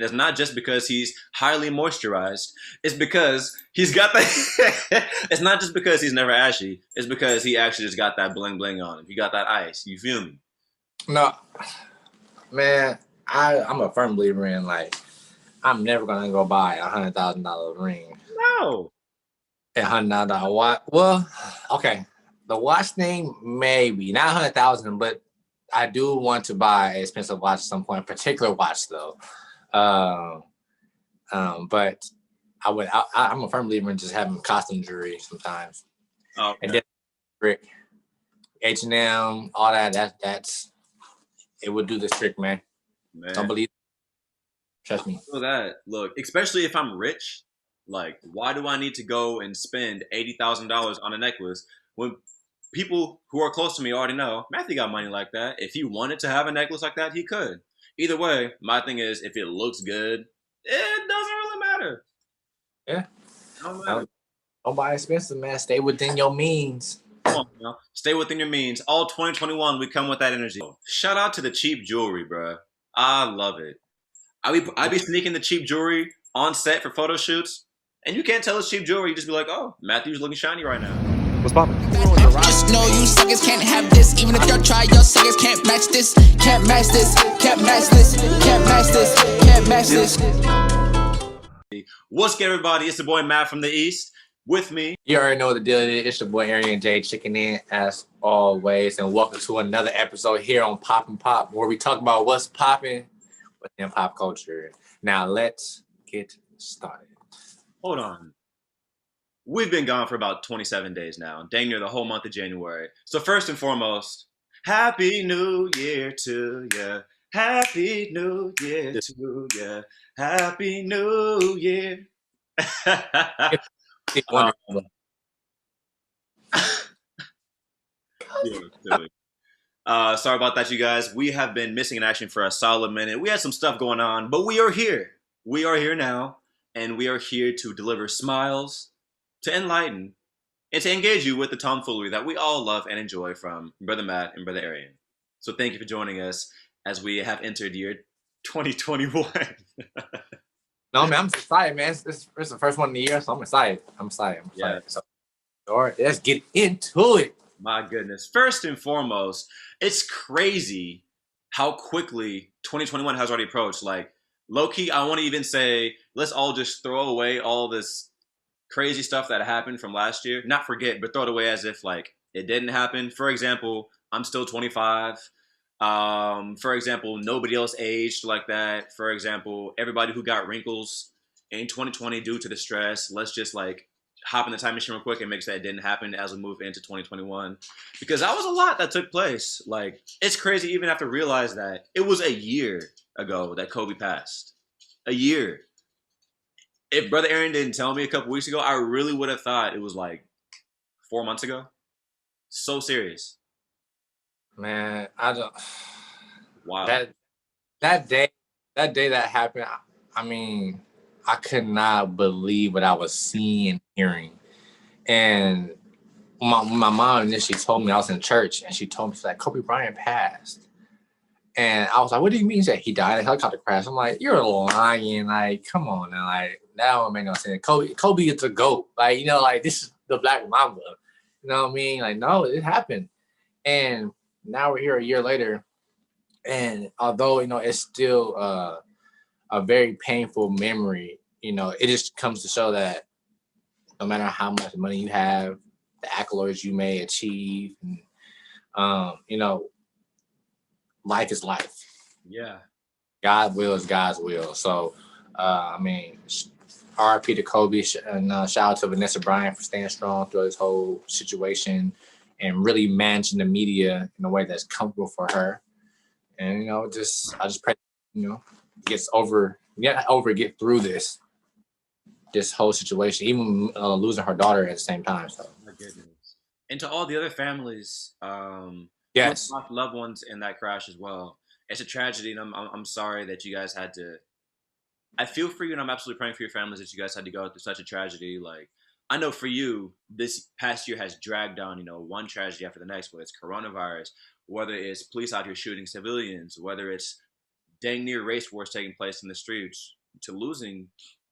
And it's not just because he's highly moisturized. It's because he's got that. It's not just because he's never ashy. It's because he actually just got that bling bling on him. He got that ice. You feel me? No, man, I'm a firm believer in like I'm never gonna go buy $100,000 ring. No. $100 watch. Well, okay, the watch thing maybe not 100,000, but I do want to buy an expensive watch at some point. A particular watch though. But I'm a firm believer in just having costume jewelry sometimes. Okay. And then brick, H&M, all that's it would do the trick, man. Don't believe it. Trust me. I feel that. Look, especially if I'm rich, like, why do I need to go and spend $80,000 on a necklace when people who are close to me already know Matthew got money like that? If he wanted to have a necklace like that, he could. Either way, my thing is, if it looks good, it doesn't really matter. Yeah. Don't buy expensive, man. Stay within your means. Come on, man. Stay within your means. All 2021, we come with that energy. Shout out to the cheap jewelry, bro. I love it. I be sneaking the cheap jewelry on set for photo shoots, and you can't tell it's cheap jewelry. You just be like, oh, Matthew's looking shiny right now. What's poppin'? Just know you suckers can't have this. Even if y'all try, your suckers can't match this. Can't match this. Can't match this. Can't match this. Can't match this. What's good, everybody? It's the boy Matt from the East. With me, you already know what the deal is. It's your boy Arion J checking in as always, and welcome to another episode here on Poppin' Pop, where we talk about what's popping within pop culture. Now let's get started. Hold on. We've been gone for about 27 days now, dang near the whole month of January. So first and foremost, Happy New Year to ya. Happy New Year to ya. Happy New Year. Sorry about that, you guys. We have been missing in action for a solid minute. We had some stuff going on, but we are here. We are here now, and we are here to deliver smiles, to enlighten, and to engage you with the tomfoolery that we all love and enjoy from Brother Matt and Brother Arion. So thank you for joining us as we have entered year 2021. No, man, I'm excited, man. It's the first one of the year, so I'm excited. I'm excited. Yeah. So, all right, let's get into it. My goodness. First and foremost, it's crazy how quickly 2021 has already approached. Like, low-key, I want to even say, let's all just throw away all this crazy stuff that happened from last year. Not forget, but throw it away as if, like, it didn't happen. For example, I'm still 25. For example, nobody else aged like that. For example, everybody who got wrinkles in 2020 due to the stress, let's just like hop in the time machine real quick and make sure that it didn't happen as we move into 2021. Because that was a lot that took place. Like, it's crazy even have to realize that it was a year ago that Kobe passed. A year. If Brother Arion didn't tell me a couple weeks ago, I really would have thought it was like 4 months ago. So serious. Man, I don't. Wow. That day that happened. I mean, I could not believe what I was seeing and hearing. And my mom initially told me, I was in church, and she told me, she's like, Kobe Bryant passed. And I was like, what do you mean? She said, he died in a helicopter crash. I'm like, you're lying. Like, come on now. Like, that don't make no sense. Kobe is a GOAT. Like, you know, like, this is the Black Mamba. You know what I mean? Like, no, it happened. And now we're here a year later. And although, you know, it's still a very painful memory, you know, it just comes to show that no matter how much money you have, the accolades you may achieve, and, you know, life is life. Yeah. God's will is God's will. So, I mean, RIP to Kobe, and shout out to Vanessa Bryant for staying strong through this whole situation and really managing the media in a way that's comfortable for her. And, you know, I just pray, you know, get through this whole situation, even losing her daughter at the same time. So, my goodness. And to all the other families, yes, who lost loved ones in that crash as well. It's a tragedy, and I'm sorry that you guys had to. I feel for you, and I'm absolutely praying for your families that you guys had to go through such a tragedy. Like, I know for you, this past year has dragged on, you know, one tragedy after the next, whether it's coronavirus, whether it's police out here shooting civilians, whether it's dang near race wars taking place in the streets to losing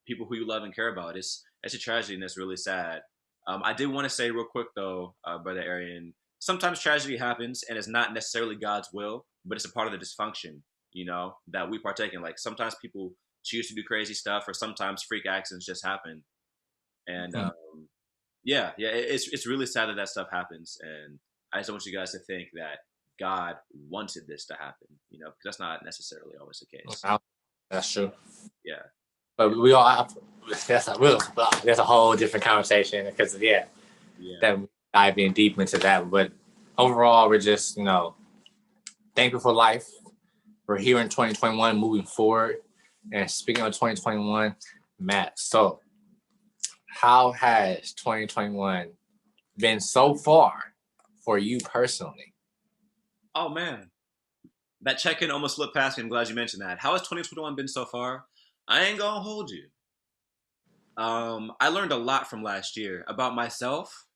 people who you love and care about. It's a tragedy and it's really sad. I did want to say real quick though, Brother Arian, sometimes tragedy happens and it's not necessarily God's will, but it's a part of the dysfunction, that we partake in. Like sometimes people choose to do crazy stuff, or sometimes freak accidents just happen. And yeah, it's really sad that that stuff happens. And I just want you guys to think that God wanted this to happen, because that's not necessarily always the case. That's true. Yeah. But that's a whole different conversation because that dive in deep into that. But overall, we're just thankful for life. We're here in 2021, moving forward. And speaking of 2021, Matt, so how has 2021 been so far for you personally? Oh man, that check-in almost slipped past me. I'm glad you mentioned that. How has 2021 been so far? I ain't gonna hold you. I learned a lot from last year about myself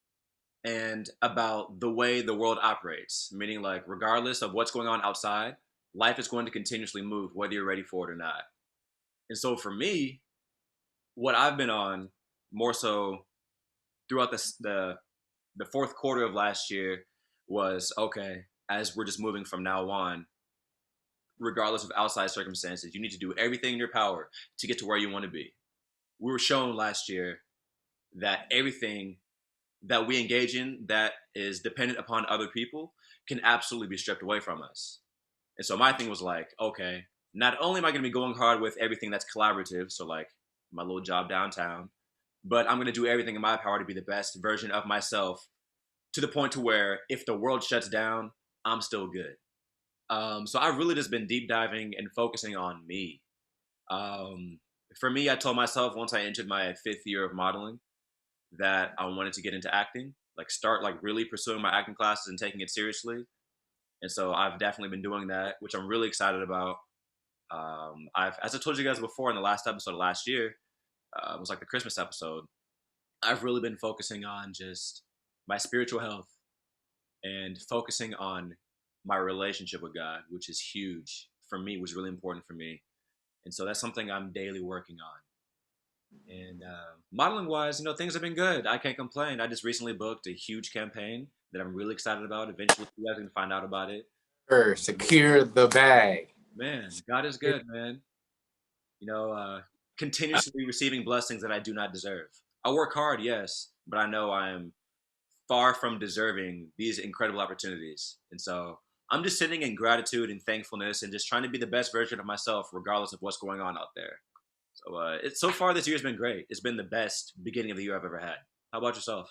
and about the way the world operates. Meaning, like, regardless of what's going on outside, life is going to continuously move, whether you're ready for it or not. And so, for me, what I've been on more so throughout the fourth quarter of last year was okay. As we're just moving from now on, regardless of outside circumstances, you need to do everything in your power to get to where you want to be. We were shown last year that everything that we engage in that is dependent upon other people can absolutely be stripped away from us. And so my thing was like, okay, not only am I going to be going hard with everything that's collaborative, so like my little job downtown, but I'm going to do everything in my power to be the best version of myself, to the point to where if the world shuts down, I'm still good. So I've really just been deep diving and focusing on me. For me, I told myself once I entered my 5th year of modeling that I wanted to get into acting, like start like really pursuing my acting classes and taking it seriously. And so I've definitely been doing that, which I'm really excited about. As I told you guys before in the last episode of last year, it was like the Christmas episode. I've really been focusing on just my spiritual health and focusing on my relationship with God, which is huge for me, was really important for me. And so that's something I'm daily working on. And modeling wise, things have been good. I can't complain. I just recently booked a huge campaign that I'm really excited about. Eventually, you guys can find out about it. Secure the bag. Man, God is good, man. Continuously receiving blessings that I do not deserve. I work hard, yes, but I know I am far from deserving these incredible opportunities. And so I'm just sitting in gratitude and thankfulness and just trying to be the best version of myself, regardless of what's going on out there. So so far this year's been great. It's been the best beginning of the year I've ever had. How about yourself?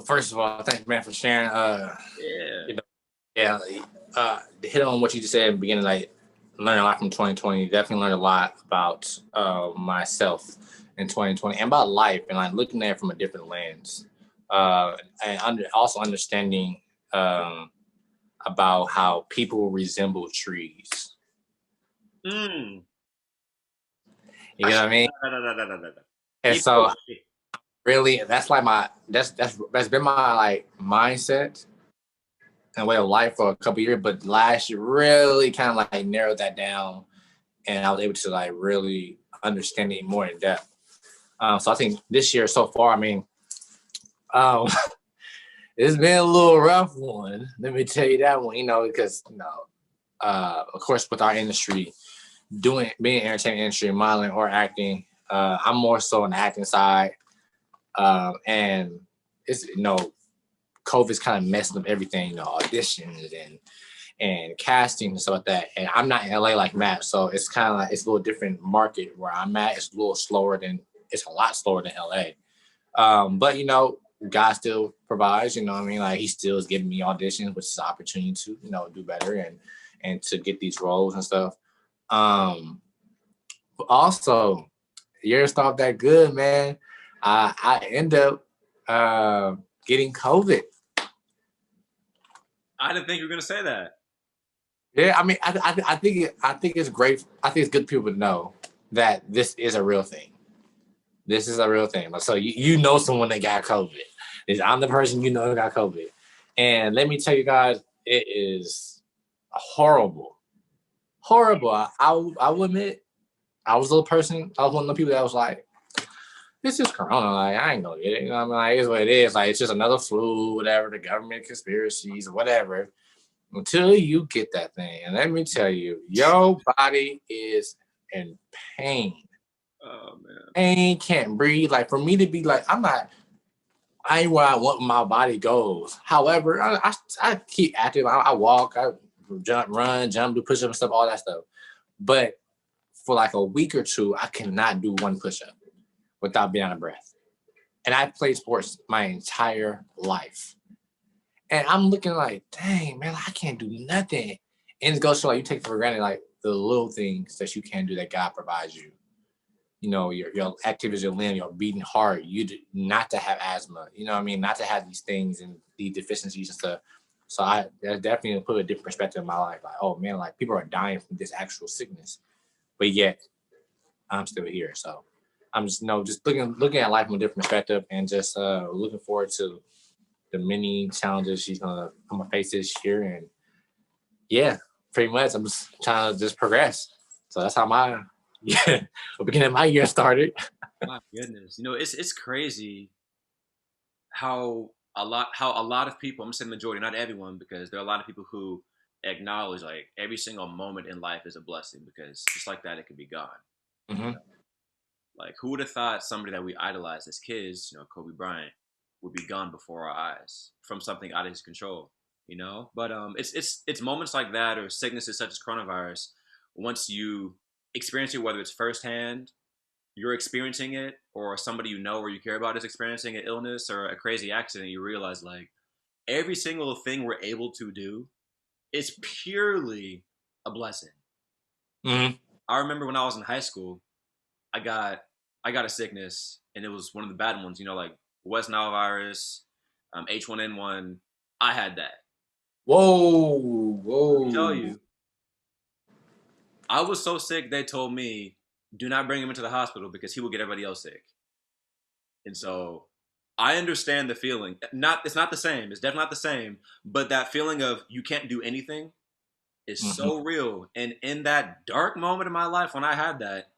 First of all, thank you, man, for sharing. To hit on what you just said in the beginning, like learning a lot from 2020. Definitely learned a lot about myself in 2020 and about life, and like looking at it from a different lens, and also understanding about how people resemble trees. You know what I mean? No. And so really, that's like that's been my like mindset and way of life for a couple of years. But last year really kind of like narrowed that down, and I was able to like really understand it more in depth. So I think this year so far, I mean, it's been a little rough one. Let me tell you that one, because of course with our industry, being in entertainment industry, modeling or acting, I'm more so on the acting side, and it's COVID's kind of messing up everything, auditions and casting and stuff like that. And I'm not in LA like Matt, so it's kind of like it's a little different market where I'm at. It's a lot slower than LA. But God still provides, like he still is giving me auditions, which is an opportunity to, do better and to get these roles and stuff. But also, the year started that good, man. I end up getting COVID. I didn't think you were gonna say that. Yeah, I mean, I think it's great. I think it's good for people to know that this is a real thing. This is a real thing. So you know someone that got COVID. I'm the person that got COVID. And let me tell you guys, it is horrible. I will admit, I was a little person. I was one of the people that was like, it's just Corona. Like, I ain't gonna get it. You know what I mean? Like, it's what it is. Like, it's just another flu, whatever, the government conspiracies, whatever. Until you get that thing. And let me tell you, your body is in pain. Oh, man. Pain, can't breathe. Like, for me to be like, I ain't where I want my body goes. However, I keep active. I walk, I run, jump, do push-ups and stuff, all that stuff. But for like a week or two, I cannot do one push-up without being out of breath. And I played sports my entire life. And I'm looking like, dang, man, I can't do nothing. And it goes to like, you take for granted, like the little things that you can do that God provides you. You know, your activities, your limb, your beating heart, not to have asthma, you know what I mean? Not to have these things and these deficiencies and stuff. So I definitely put a different perspective in my life. Like, oh man, like people are dying from this actual sickness, but yet I'm still here. So I'm just, just looking at life from a different perspective and just looking forward to the many challenges I'm gonna face this year. And yeah, pretty much I'm just trying to just progress. So that's how my beginning of my year started. My goodness. You know, it's crazy how a lot of people, I'm saying majority, not everyone, because there are a lot of people who acknowledge like every single moment in life is a blessing, because just like that it could be gone. Mm-hmm. Like, who would have thought somebody that we idolized as kids, you know, Kobe Bryant, would be gone before our eyes from something out of his control, you know? But it's moments like that, or sicknesses such as coronavirus, once you experience it, whether it's firsthand, you're experiencing it, or somebody you know or you care about is experiencing an illness or a crazy accident, you realize like every single thing we're able to do is purely a blessing. Mm-hmm. I remember when I was in high school, I got a sickness, and it was one of the bad ones, you know, like West Nile virus, H1N1. I had that. Whoa. Let me tell you, I was so sick, they told me, do not bring him into the hospital because he will get everybody else sick. And so I understand the feeling. It's not the same. It's definitely not the same. But that feeling of you can't do anything is so real. And in that dark moment of my life when I had that,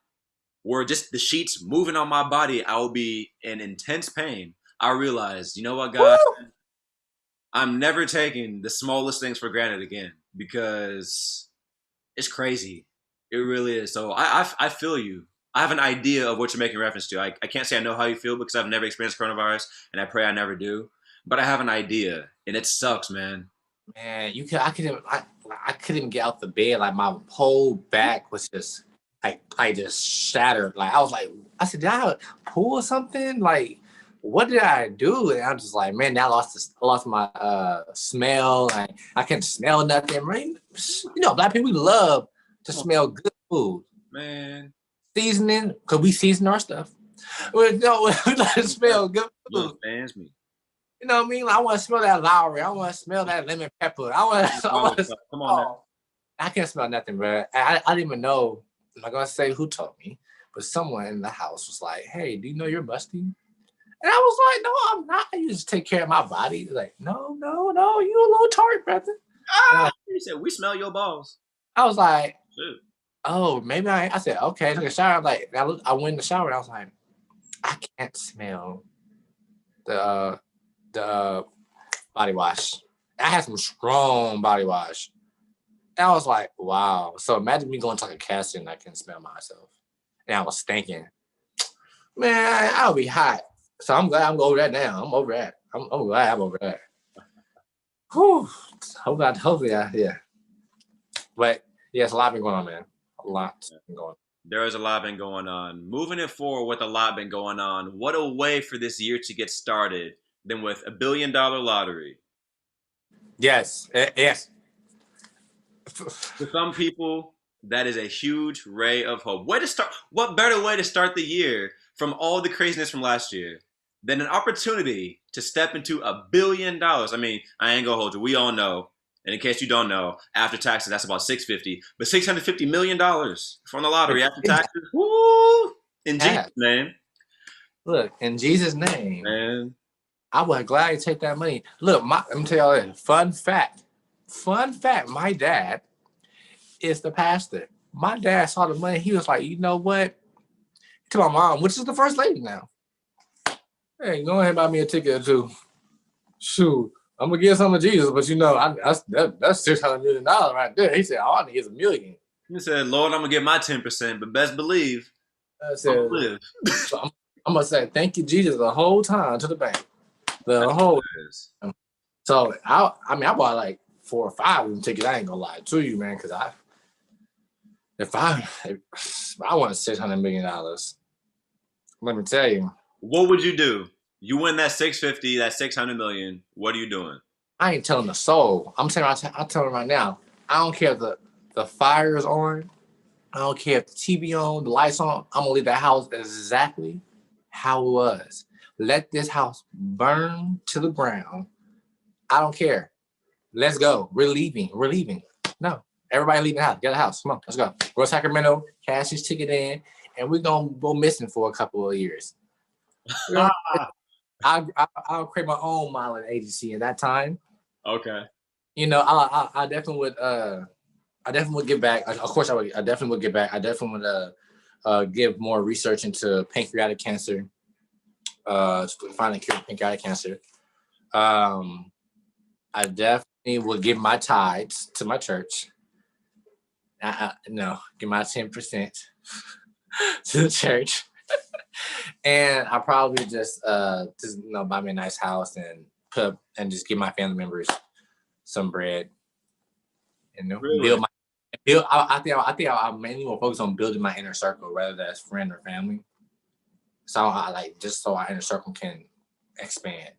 where just the sheets moving on my body, I will be in intense pain. I realized, you know what, God? Woo! I'm never taking the smallest things for granted again, because it's crazy. It really is. So I feel you. I have an idea of what you're making reference to. I can't say I know how you feel because I've never experienced coronavirus, and I pray I never do. But I have an idea, and it sucks, man. Man, I couldn't get out the bed. Like my whole back was just I just shattered. Like I said, did I pull something? Like, what did I do? And I'm just like, man, I lost my smell. Like, I can't smell nothing. Right? You know, black people, we love to smell good food. Man. Seasoning, because we season our stuff. We like to smell good food. Fans me. You know what I mean? Like, I want to smell that Lowry. I want to smell that lemon pepper. Come on now. I can't smell nothing, bro. I didn't even know. I'm not going to say who told me, but someone in the house was like, hey, do you know you're musty? And I was like, no, I'm not. I just take care of my body. Like, no, you a little tart, brother. He said, we smell your balls. I was like, shoot. Oh, maybe I said, okay, took a shower. Like, I went in the shower and I was like, I can't smell the body wash. I had some strong body wash. And I was like, wow. So imagine me going to like a casting and I can smell myself. And I was stinking. Man, I'll be hot. So I'm glad I'm over that now. I'm over that. I'm glad I'm over that. Whew. Hopefully, yeah. But yeah, it's a lot been going on, man. A lot been going on. There is a lot been going on. Moving it forward with a lot been going on. What a way for this year to get started than with $1 billion lottery. Yes. For some people, that is a huge ray of hope. Way to start. What better way to start the year from all the craziness from last year than an opportunity to step into $1 billion? I mean, I ain't gonna hold you. We all know. And in case you don't know, after taxes, that's about $650. But $650 million from the lottery after taxes. Woo! In Jesus' name. Look, in Jesus' name. Man. I would gladly take that money. Look, let me tell you all this. Fun fact. My dad is the pastor. My dad saw the money. He was like, you know what? To my mom, which is the first lady now. Hey, go ahead and buy me a ticket or two. Shoot, I'm gonna give some to Jesus, but that's $600 million right there. He said, all I need is $1 million. He said, Lord, I'm gonna get my 10%, but best believe I said, I'm gonna live. So I'm gonna say thank you, Jesus, the whole time to the bank. The whole time. So I bought like 4 or 5 of them tickets. I ain't gonna lie to you, man, because if I wanted $600 million, let me tell you. What would you do? You win that 650, that 600 million. What are you doing? I ain't telling a soul. I'm telling them right now. I don't care if the fire is on. I don't care if the TV on, the lights on. I'm gonna leave that house exactly how it was. Let this house burn to the ground. I don't care. Let's go. We're leaving. No, everybody leave the house. Get the house. Come on, let's go. Go to Sacramento, cash this ticket in, and we're gonna go missing for a couple of years. I'll create my own modeling agency in that time. Okay. I definitely would. I definitely would give back. Of course, I would. I definitely would give back. I definitely would give more research into pancreatic cancer. Finding cure for pancreatic cancer. I definitely will give my tithes to my church. Give my 10% to the church. And I probably just buy me a nice house and just give my family members some bread. Really? I think I mainly will focus on building my inner circle, whether that's friend or family. So so our inner circle can expand.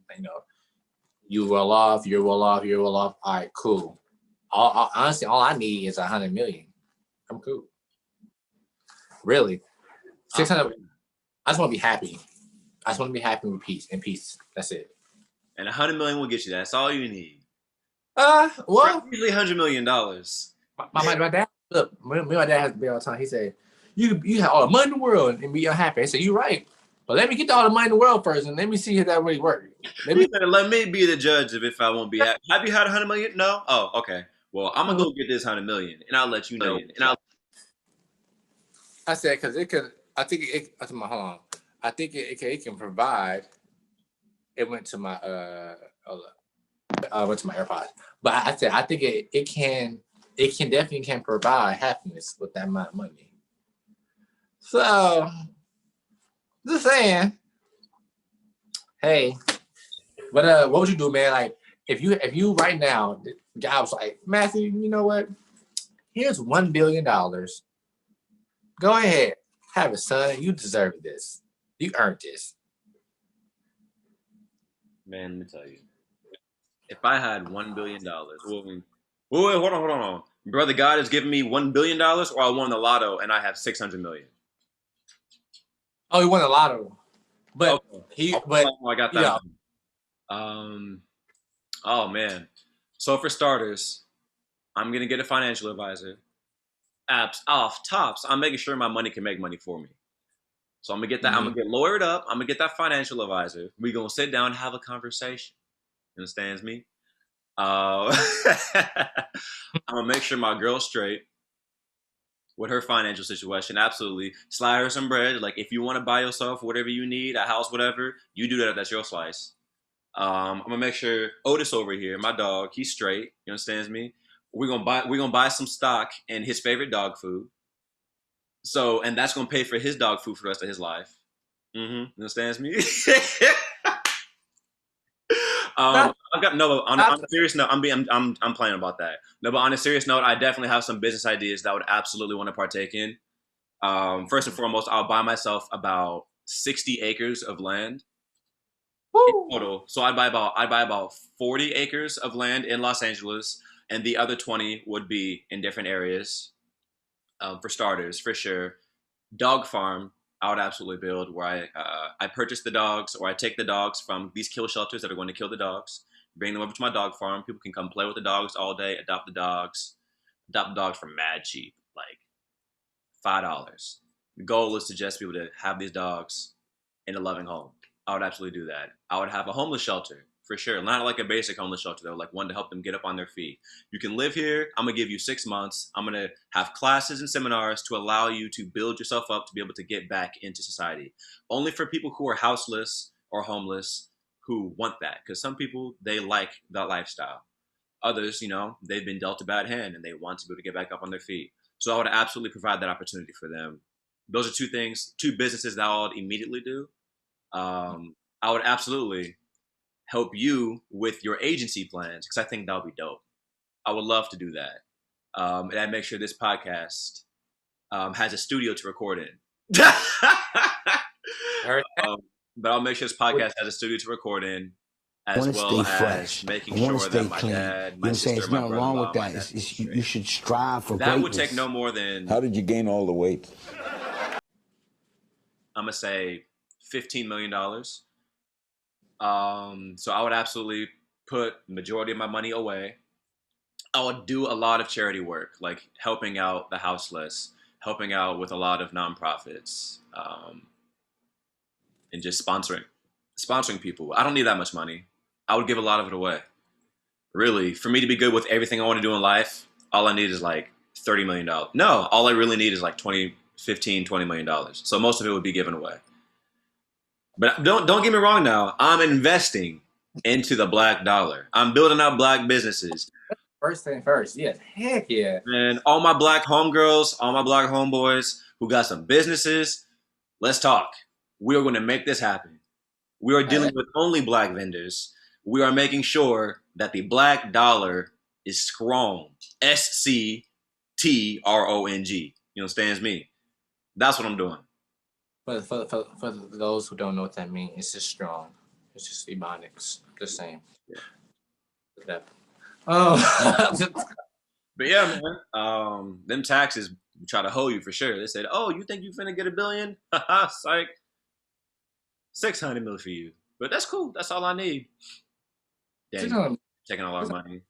You well off, you're well off, you're well off. All right, cool. Honestly, all I need is 100 million. I'm cool. Really, 600. I just want to be happy. I just want to be happy with peace. That's it. And 100 million will get you that. That's all you need. Well, usually $100 million. My dad. Look, my dad has to be all the time. He said, "You have all the money in the world and be unhappy." I said, "You're right, but let me get all the money in the world first, and let me see if that really works." Let me be the judge of if I won't be happy. Have you had 100 million? No. Oh, okay. Well, I'm gonna go get this 100 million, and I'll let you know. I said because it could. I think it. Hold on. I think it can provide. It went to my went to my AirPods, but I said I think it can definitely provide happiness with that amount of money. So, just saying. Hey, but what would you do, man? Like if you right now, the guy was like, Matthew, you know what? Here's $1 billion. Go ahead, have it, son. You deserve this. You earned this. Man, let me tell you. If I had $1 billion, hold on. Brother God has given me $1 billion, or I won the lotto and I have 600 million. Oh, he won the lotto, but I got that. Oh man. So for starters, I'm gonna get a financial advisor. Off tops, I'm making sure my money can make money for me. So I'm gonna get that. I'm gonna get lawyered up. I'm gonna get that financial advisor. We're gonna sit down and have a conversation. Understands me? I'm gonna make sure my girl's straight with her financial situation. Absolutely, slide her some bread. Like if you want to buy yourself whatever you need, a house, whatever, you do that. That's your slice. I'm gonna make sure Otis over here, my dog, he's straight. You understands me? We're gonna buy some stock in his favorite dog food. So, and that's gonna pay for his dog food for the rest of his life. Understands me? I've got on a serious note. I'm playing about that. No, but on a serious note, I definitely have some business ideas that I would absolutely want to partake in. First and foremost, I'll buy myself about 60 acres of land in total. So I'd buy about 40 acres of land in Los Angeles, and the other 20 would be in different areas. For starters, for sure, dog farm. I would absolutely build where I purchase the dogs, or I take the dogs from these kill shelters that are going to kill the dogs, bring them over to my dog farm. People can come play with the dogs all day, adopt the dogs for mad cheap, like $5. The goal is to just be able to have these dogs in a loving home. I would absolutely do that. I would have a homeless shelter for sure. Not like a basic homeless shelter though, like one to help them get up on their feet. You can live here. I'm gonna give you 6 months. I'm gonna have classes and seminars to allow you to build yourself up to be able to get back into society. Only for people who are houseless or homeless who want that, because some people they like that lifestyle. Others, they've been dealt a bad hand and they want to be able to get back up on their feet. So I would absolutely provide that opportunity for them. Those are two businesses that I would immediately do. I would absolutely help you with your agency plans because I think that would be dope. I would love to do that. And I'd make sure this podcast has a studio to record in. But I'll make sure this podcast has a studio to record in, as well as making sure that my dad, my sister, my brother-in-law, my nephew, you should strive for that would take no more than. How did you gain all the weight? I'm gonna say $15 million. So I would absolutely put the majority of my money away. I would do a lot of charity work, like helping out the houseless, helping out with a lot of nonprofits, and just sponsoring people. I don't need that much money. I would give a lot of it away. Really, for me to be good with everything I want to do in life, all I need is like $30 million. No, all I really need is like $15, $20 million. So most of it would be given away. But don't get me wrong now. I'm investing into the black dollar. I'm building out black businesses. First thing first. Yes. Heck yeah. And all my black homegirls, all my black homeboys who got some businesses, let's talk. We are going to make this happen. We are dealing with only black vendors. We are making sure that the black dollar is strong. SCTRONG. You understand me? That's what I'm doing. For those who don't know what that means, it's just strong. It's just ebonics. The same. Yeah. But yeah, man. Them taxes try to hold you for sure. They said, "Oh, you think you finna get $1 billion? Haha, psych. 600 mil for you." But that's cool. That's all I need. Damn, taking all our money.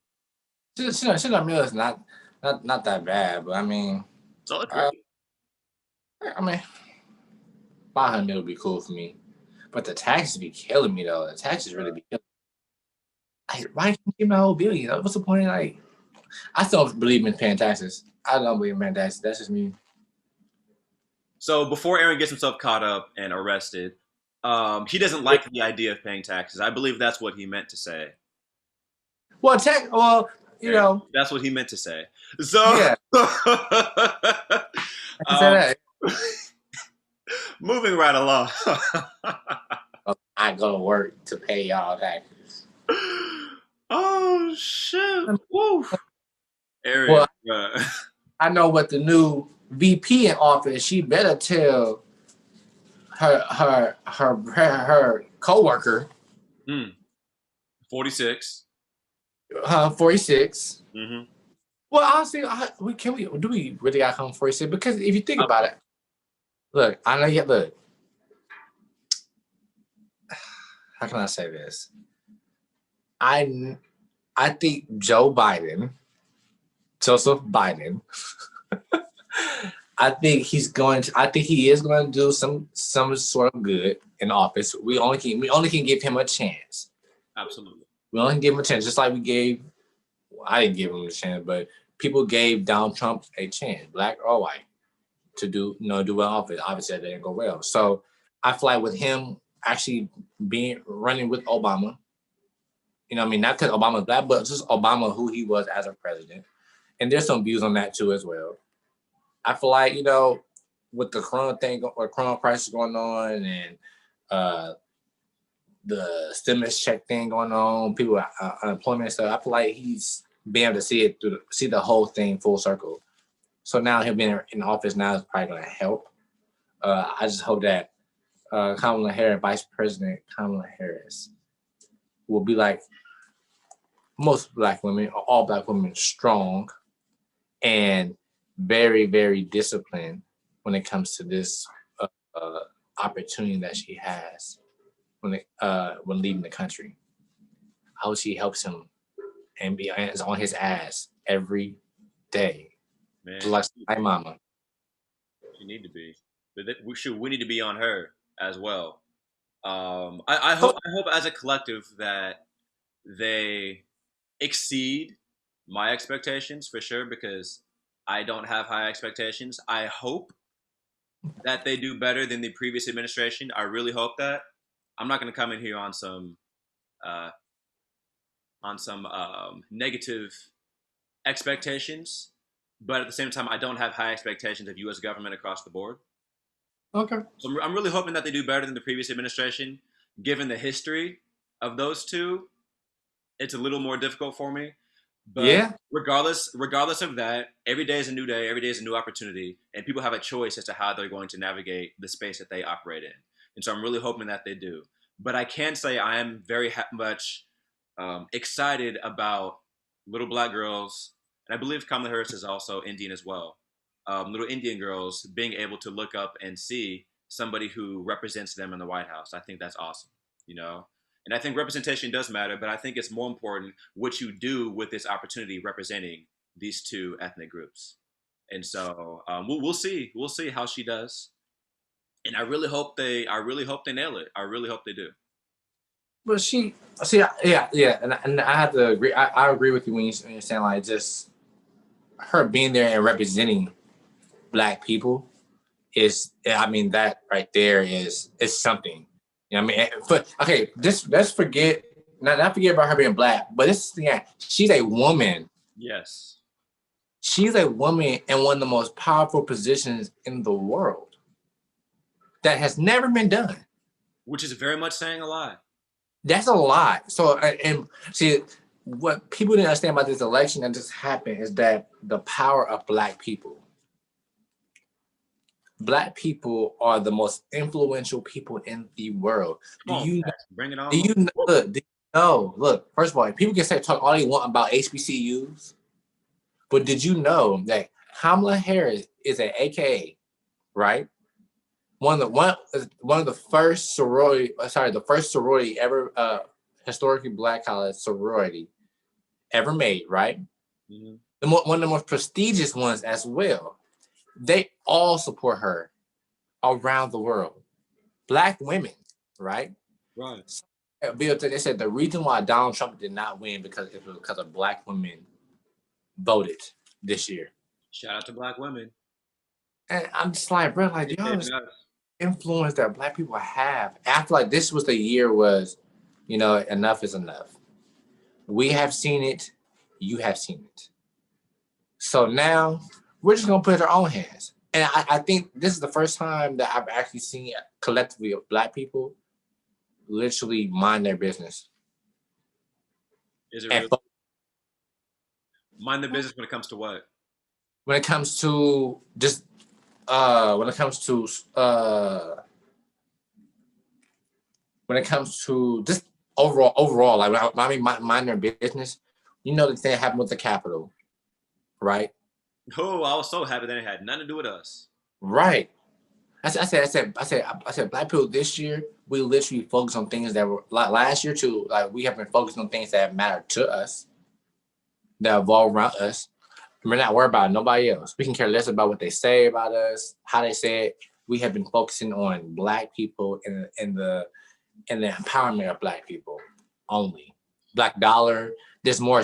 600 mil is not that bad, but I mean, it's all great. 500 mil would be cool for me. But the taxes be killing me though. The taxes really be killing me. Like, why can't you give my whole $1 billion? What's the point? Like, I still believe in paying taxes. I don't believe in paying taxes. That's just me. So before Aaron gets himself caught up and arrested, he doesn't like the idea of paying taxes. I believe that's what he meant to say. Well, you know. That's what he meant to say. So, yeah. Moving right along. I go to work to pay y'all taxes. Oh, shit. Woo. Arion. Well, I know what the new VP in office, she better tell her coworker. 46. 46. Mm-hmm. Well, honestly, do we really got to come 46? Because if you think about it, look, I know you look. How can I say this? I think Joseph Biden. I think he is going to do some sort of good in office. We only can give him a chance. Absolutely. We only can give him a chance, just like I didn't give him a chance, but people gave Donald Trump a chance, black or white, to do well in office. Obviously, that didn't go well. So I feel like with him actually running with Obama, not because Obama's black, but just Obama, who he was as a president. And there's some views on that too as well. I feel like, with the corona crisis going on and the stimulus check thing going on, people unemployment and stuff, I feel like he's being able to see the whole thing full circle. So now him being in office now is probably going to help. I just hope that Kamala Harris, Vice President Kamala Harris, will be like most black women, or all black women, strong and very, very disciplined when it comes to this opportunity that she has when leading the country. How she helps him and be on his ass every day. Man, like my mama. She need to be. But we need to be on her as well. I hope as a collective that they exceed my expectations for sure because I don't have high expectations. I hope that they do better than the previous administration. I really hope that. I'm not going to come in here uh, on some negative expectations, but at the same time, I don't have high expectations of U.S. government across the board. Okay. So I'm really hoping that they do better than the previous administration. Given the history of those two, it's a little more difficult for me. But Yeah. regardless of that, every day is a new day. Every day is a new opportunity, and people have a choice as to how they're going to navigate the space that they operate in. And so I'm really hoping that they do. But I can say I am very much excited about little black girls, and I believe Kamala Harris is also Indian as well. Little Indian girls being able to look up and see somebody who represents them in the White House. I think that's awesome. You know, and I think representation does matter, but I think it's more important what you do with this opportunity representing these two ethnic groups. And so we'll see. We'll see how she does. And I really hope they nail it. I really hope they do. But she, see, yeah, and I have to agree. I agree with you when you're saying like just her being there and representing black people is, I mean, that right there is something. You know what I mean? But okay, just let's forget, not forget about her being black, but this, yeah, she's a woman. Yes. She's a woman in one of the most powerful positions in the world that has never been done. Which is very much saying a lot. That's a lot. So, and see, what people didn't understand about this election that just happened is that the power of black people. Black people are the most influential people in the world. Bring it on. Do you know? Look, first of all, people can say talk all they want about HBCUs, but did you know that Kamala Harris is an AKA, right? One of the first sorority, the first sorority ever, historically black college sorority ever made, right? Mm-hmm. One of the most prestigious ones as well. They all support her around the world. Black women, right? Right. They said the reason why Donald Trump did not win because it was because of black women voted this year. Shout out to black women. And I'm just like, bro, like, y'all influence that black people have. I feel like this was the year was, enough is enough. We have seen it. You have seen it. So now we're just going to put it in our own hands. And I think this is the first time that I've actually seen collectively of black people literally mind their business. Is it really? Mind their business when it comes to what? When it comes to just when it comes to just overall, like when I mean mind their business, the thing that happened with the Capitol, right? Oh, I was so happy that it had nothing to do with us. Right. I said, black people this year, we literally focused on things that were like last year too. Like we have been focused on things that matter to us, that evolve around us. We're not worried about nobody else. We can care less about what they say about us, how they say it. We have been focusing on black people and the empowerment of black people only. Black dollar. It's more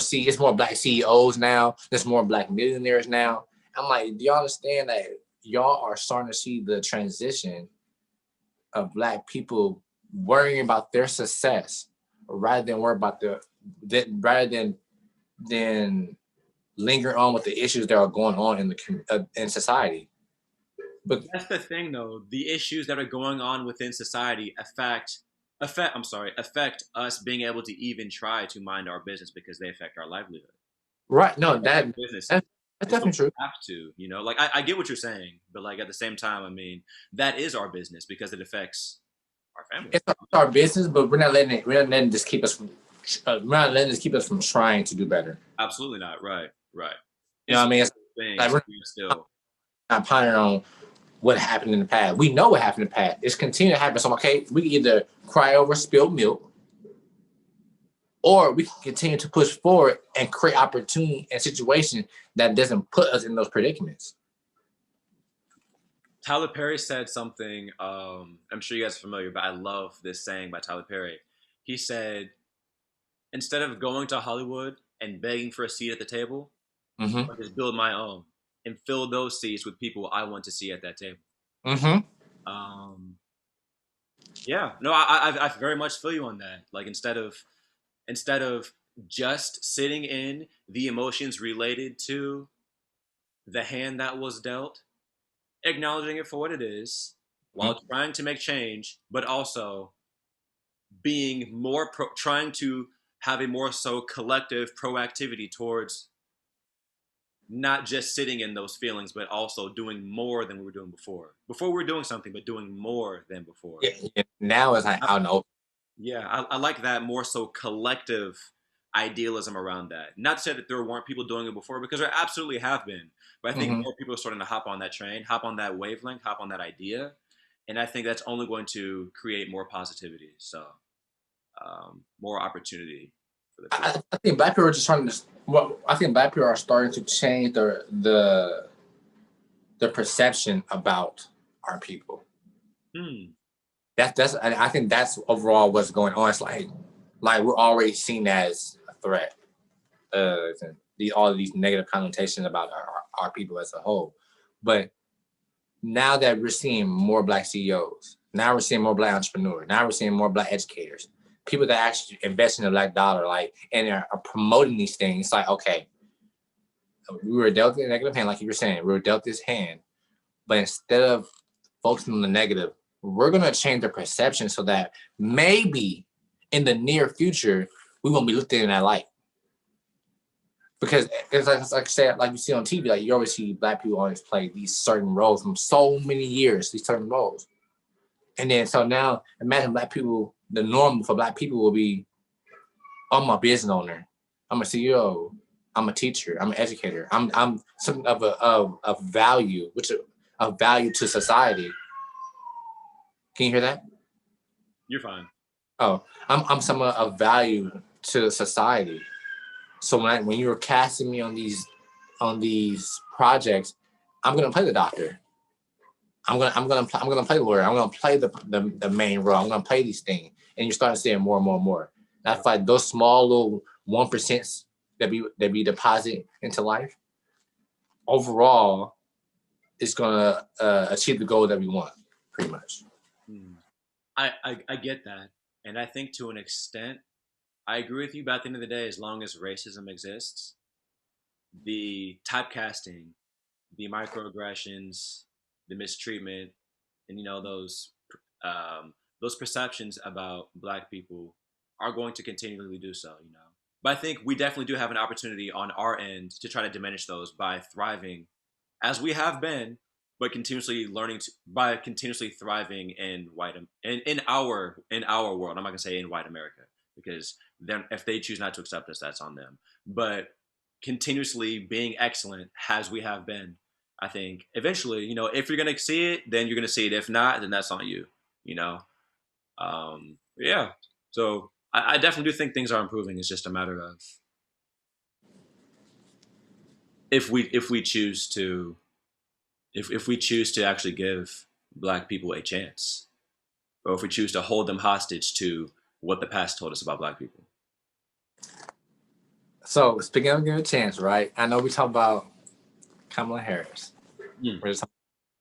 black CEOs now. There's more black millionaires now. I'm like, do y'all understand that y'all are starting to see the transition of black people worrying about their success rather than worry about than linger on with the issues that are going on in society. But that's the thing, though. The issues that are going on within society affect us being able to even try to mind our business because they affect our livelihood. Right. No, that's definitely true. Have to, like I get what you're saying, but like at the same time, I mean, that is our business because it affects our family. It's our business, but we're not letting this keep us from trying to do better. Absolutely not. Right. You know what I mean? It's like we're still not pondering on what happened in the past. We know what happened in the past. It's continuing to happen. So, okay, we can either cry over spilled milk, or we can continue to push forward and create opportunity and situation that doesn't put us in those predicaments. Tyler Perry said something, I'm sure you guys are familiar, but I love this saying by Tyler Perry. He said, instead of going to Hollywood and begging for a seat at the table, Mm-hmm. I'll just build my own and fill those seats with people I want to see at that table. Mm-hmm. Um, yeah, no, I very much feel you on that. Like instead of just sitting in the emotions related to the hand that was dealt, acknowledging it for what it is, while trying to make change, but also being trying to have a more so collective proactivity towards not just sitting in those feelings, but also doing more than we were doing before. Before we were doing something, but doing more than before. Yeah. Now it's like, I don't know. Yeah, I like that more so collective idealism around that. Not to say that there weren't people doing it before, because there absolutely have been. But I think more people are starting to hop on that train, hop on that wavelength, hop on that idea. And I think that's only going to create more positivity. So more opportunity for the people. I think black people are just trying to. Well, I think black people are starting to change the perception about our people. That's I think that's overall what's going on. It's like we're already seen as a threat. All of these negative connotations about our people as a whole. But now that we're seeing more black CEOs, now we're seeing more black entrepreneurs, now we're seeing more black educators, people that actually invest in the black dollar, and are promoting these things. It's like, okay, we were dealt a negative hand, like you were saying, we were dealt this hand, but instead of focusing on the negative, we're gonna change the perception so that maybe in the near future we won't be looked at in that light. Because it's like I said, like you see on TV, like you always see black people always play these certain roles from so many years, these certain roles. And then so now imagine black people, the norm for black people will be, I'm a business owner, I'm a CEO, I'm a teacher, I'm an educator, I'm something of value, which of value to society. Can you hear that? You're fine. Oh, I'm someone of value to society. So when you were casting me on these projects, I'm gonna play the doctor. I'm gonna play the lawyer. I'm gonna play the main role. I'm gonna play these things, and you start seeing more and more and more. That's like those small little 1% that we deposit into life. Overall, it's gonna achieve the goal that we want, pretty much. I get that, and I think to an extent, I agree with you. But at the end of the day, as long as racism exists, the typecasting, the microaggressions, the mistreatment, and those perceptions about Black people are going to continually do so. But I think we definitely do have an opportunity on our end to try to diminish those by thriving, as we have been, but continuously thriving in in our world. I'm not gonna say in white America, because then if they choose not to accept us, that's on them. But continuously being excellent as we have been, I think eventually, if you're gonna see it, then you're gonna see it. If not, then that's on you. Yeah. So I definitely do think things are improving. It's just a matter of if we choose to actually give Black people a chance, or if we choose to hold them hostage to what the past told us about Black people. So speaking of giving a chance, right? I know we talk about Kamala Harris.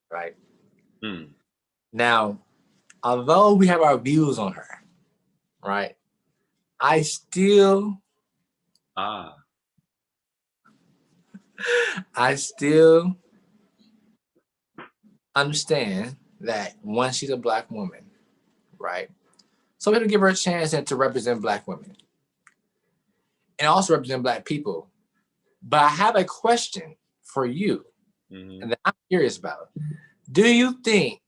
Right? Now, although we have our views on her, right? I still understand that one, she's a Black woman, right? So we have to give her a chance and to represent Black women and also represent Black people. But I have a question for you, and that I'm curious about. Do you think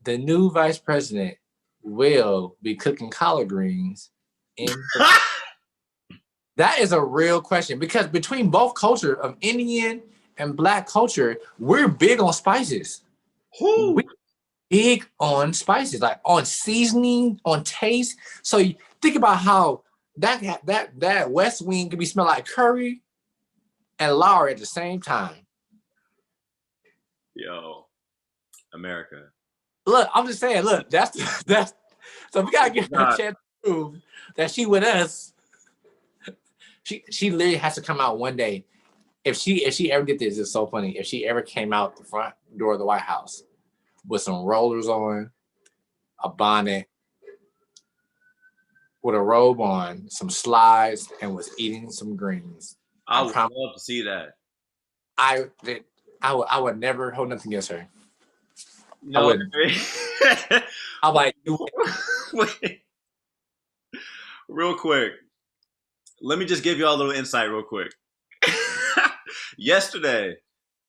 the new vice president will be cooking collard greens in That is a real question, because between both culture of Indian and Black culture, we're big on spices. We're big on spices, like on seasoning, on taste. So you think about how that West Wing could be smell like curry and lard at the same time. Yo, America. Look, I'm just saying, that's so we gotta give her a chance to prove that she with us. She literally has to come out one day. If she ever did this, it's so funny. If she ever came out the front door of the White House with some rollers on, a bonnet, with a robe on, some slides, and was eating some greens, I would love to see that. I would never hold nothing against her. No, I wouldn't. I'm like, wait. Real quick. Let me just give you all a little insight real quick. Yesterday,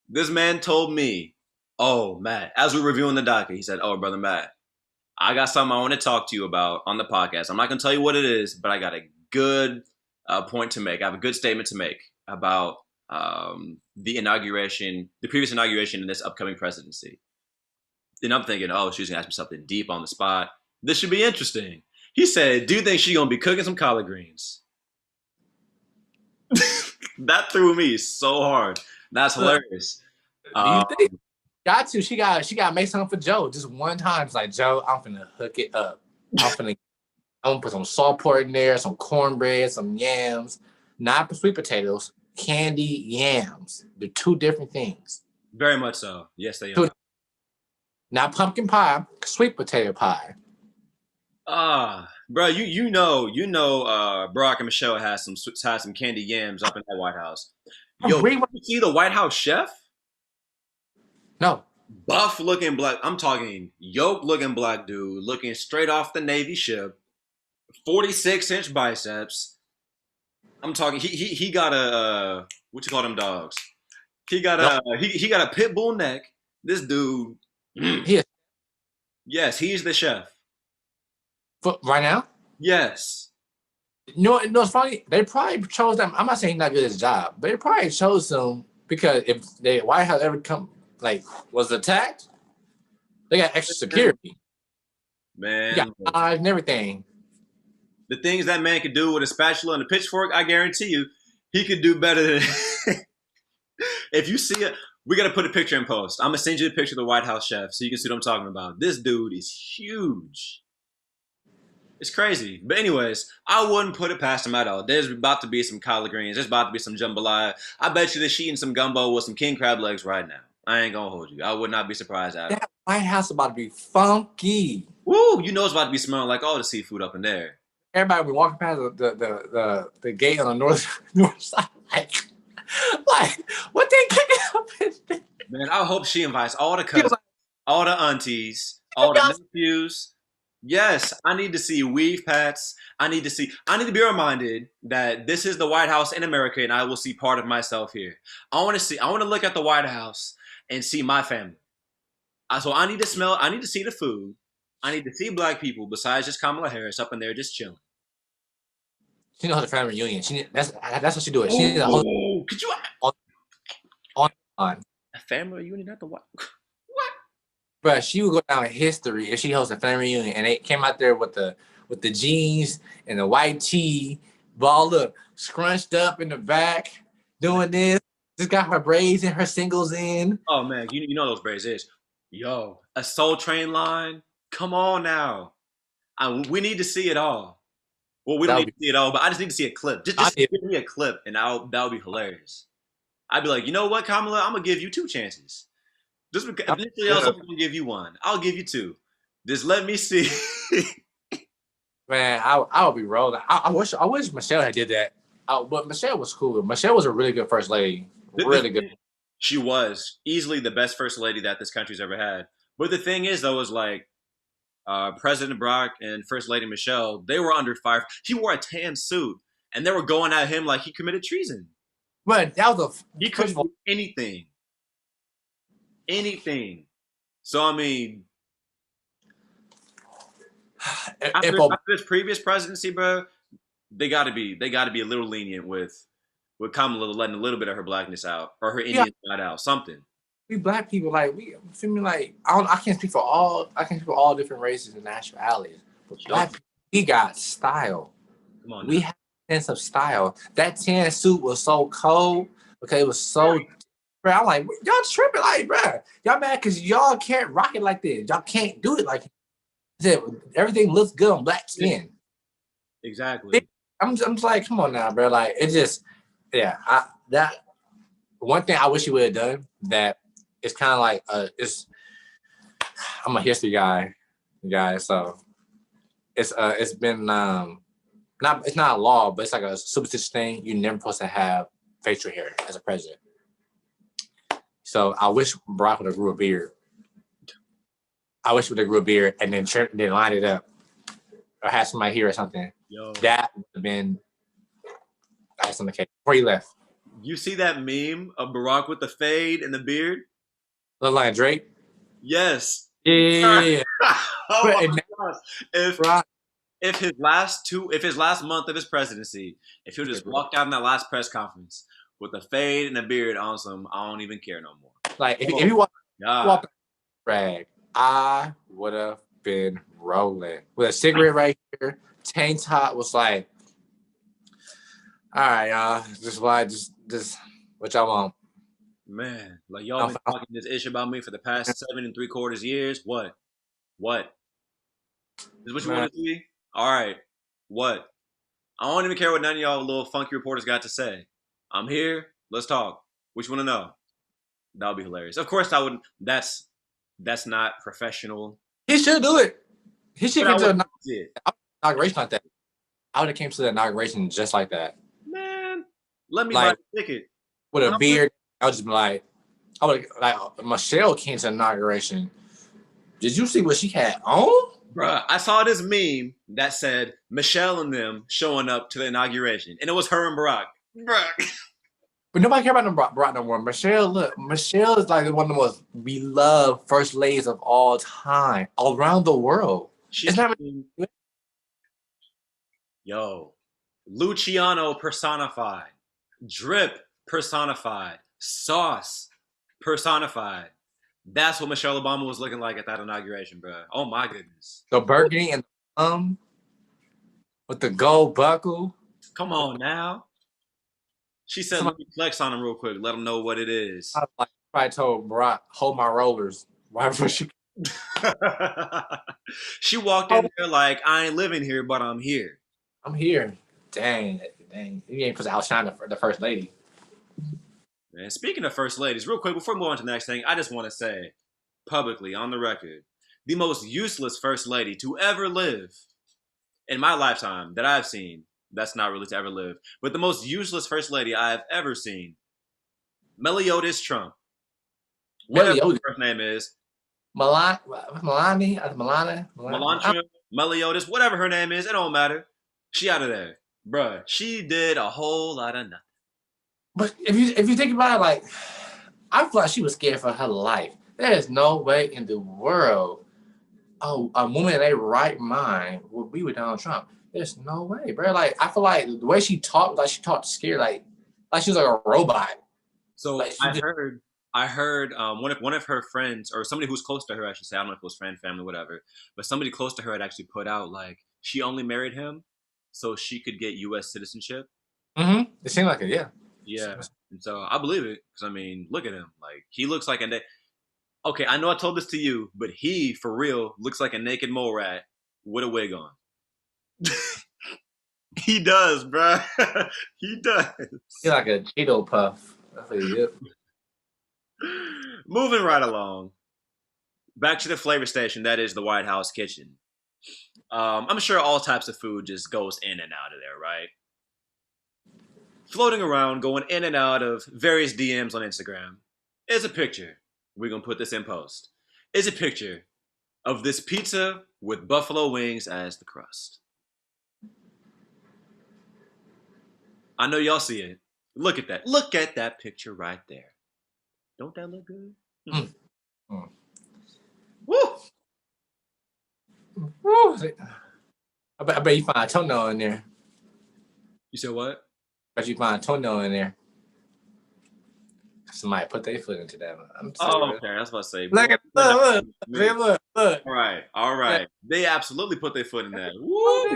this man told me, oh, Matt, as we were reviewing the docket, he said, oh, brother Matt, I got something I want to talk to you about on the podcast. I'm not going to tell you what it is, but I got a good point to make. I have a good statement to make about the previous inauguration in this upcoming presidency. And I'm thinking, oh, she's going to ask me something deep on the spot. This should be interesting. He said, do you think she's going to be cooking some collard greens? That threw me so hard. That's hilarious. Do you think? Got to. She got to make something for Joe. Just one time. It's like, Joe, I'm finna hook it up. I'm gonna put some salt pork in there, some cornbread, some yams, not sweet potatoes, candy yams. They're two different things. Very much so. Yes, they are. Not pumpkin pie, sweet potato pie. Bro, you know, Barack and Michelle has some candy yams up in that White House. Yo, you see the White House chef? No. Buff looking black. I'm talking yolk looking black dude, looking straight off the Navy ship. 46-inch biceps. I'm talking. He got a what you call them dogs? He got a pit bull neck. This dude. Yes, he's the chef. Right now? Yes. No, it's funny. They probably chose them. I'm not saying he's not good at his job, but they probably chose him because if the White House ever was attacked, they got extra security. Man, got knives and everything. The things that man could do with a spatula and a pitchfork, I guarantee you, he could do better than. If you see it, we got to put a picture in post. I'm gonna send you a picture of the White House chef so you can see what I'm talking about. This dude is huge. It's crazy. But anyways, I wouldn't put it past him at all. There's about to be some collard greens. There's about to be some jambalaya. I bet you that she eating some gumbo with some king crab legs right now. I ain't gonna hold you. I would not be surprised at all. That White House about to be funky. Woo! You know it's about to be smelling like all the seafood up in there. Everybody be walking past the gate on the north side. Like what they cooking up in there? Man, I hope she invites all the cousins, all the aunties, all the nephews. Yes, I need to see weave pats. I need to be reminded that this is the White House in America and I will see part of myself here. I want to look at the White House and see my family. So I need to see the food. I need to see black people besides just Kamala Harris up in there just chilling. She knows the family reunion. That's what she doing. She needs a whole. Could you on a family reunion at the White? But she would go down in history if she hosts a family reunion and they came out there with the jeans and the white tee, ball look scrunched up in the back, doing this. Just got her braids and her singles in. Oh man, you know those braids is. Yo, a Soul Train line. Come on now. We need to see it all. Well, we don't need to see it all, but I just need to see a clip. Just give me a clip, and that would be hilarious. I'd be like, you know what, Kamala? I'm gonna give you 2 chances. Just because initially else, I'm gonna give you 1. I'll give you 2. Just let me see. Man, I would be rolling. I wish Michelle had did that. But Michelle was cool. Michelle was a really good first lady. Really good. She was easily the best first lady that this country's ever had. But the thing is, though, is like President Barack and First Lady Michelle, they were under fire. He wore a tan suit, and they were going at him like he committed treason. But that was he couldn't do anything. Anything. So I mean, after this previous presidency, bro, they got to be a little lenient with Kamala letting a little bit of her blackness out or her Indian side out, something. We black people, like we feel me, like I can't speak for all different races and nationalities, but black people, we got style. Come on, we have a sense of style. That tan suit was so cold because it was so. Bro, I'm like, y'all tripping, like, bro, y'all mad because y'all can't rock it like this. Y'all can't do it like this. Everything looks good on black skin. Exactly. I'm just like, come on now, bro. Like it just, yeah. That one thing I wish he would have done that it's kind of like it's. I'm a history guy, so it's been it's not a law, but it's like a superstitious thing. You're never supposed to have facial hair as a president. So I wish Barack would have grew a beard. I wish would have grew a beard and then line it up or have somebody here or something. Yo. That would have been that's on the case before he left. You see that meme of Barack with the fade and the beard? Look like Drake. Yes. Yeah. Oh my gosh. If his last month of his presidency, if he'll just walk out in that last press conference with a fade and a beard on some, I don't even care no more. Like if he walked rag, I would have been rolling with a cigarette right here. Tank top was like, all right, y'all, just what y'all want. Man, like y'all been talking this ish about me for the past 7 3/4 years. What? Is what you want to see? All right. What? I don't even care what none of y'all little funky reporters got to say. I'm here. Let's talk. What you want to know? That would be hilarious. Of course, I wouldn't. That's not professional. He should do it. He should get to the inauguration like that. I would have came to the inauguration just like that. Man, let me buy a ticket. With a beard, I would just be like, Michelle came to the inauguration. Did you see what she had on? Bruh, I saw this meme that said Michelle and them showing up to the inauguration, and it was her and Barack. Bruh. But nobody care about Barack no more. Michelle is like one of the most beloved first ladies of all time, all around the world. Yo, Luciano personified, drip personified, sauce personified. That's what Michelle Obama was looking like at that inauguration, bro. Oh my goodness. The burgundy and with the gold buckle. Come on now. She said, "Let me flex on him real quick. Let him know what it is." I told Barack, "Hold my rollers." Why was she? She walked in there like, "I ain't living here, but I'm here." I'm here. Dang. You ain't supposed to outshine the first lady. Man, speaking of first ladies, real quick, before we move on to the next thing, I just want to say, publicly, on the record, the most useless first lady to ever live in my lifetime that I've seen, that's not really to ever live, but the most useless first lady I have ever seen, Meliodas Trump. Whatever her first name is. Melantra, Meliodas, whatever her name is, it don't matter. She out of there. Bruh, she did a whole lot of nothing. But if you think about it, like, I feel like she was scared for her life. There is no way in the world a woman in a right mind would be with Donald Trump. There's no way, bro. Like, I feel like the way she talked scared, like she was like a robot. So like I heard one of her friends, or somebody who's close to her, I should say, I don't know if it was friend, family, whatever, but somebody close to her had actually put out like she only married him so she could get U.S. citizenship. Mm-hmm. It seemed like it, yeah. Yeah, and so I believe it because I mean, look at him. Like he looks like okay, I know I told this to you, but he for real looks like a naked mole rat with a wig on. He does, bruh. He does. He's like a Cheeto puff. That's what he is. Moving right along, back to the flavor station that is the White House kitchen. I'm sure all types of food just goes in and out of there, right? Floating around, going in and out of various DMs on Instagram is a picture. We're going to put this in post. Is a picture of this pizza with buffalo wings as the crust. I know y'all see it. Look at that. Look at that picture right there. Don't that look good? Mm. Mm. Woo! Woo! I bet you find a toenail in there. You said what? Bet you find a toenail in there. Somebody put their foot into that. Okay. I was about to say. Look. All right. Yeah. They absolutely put their foot in that. Woo!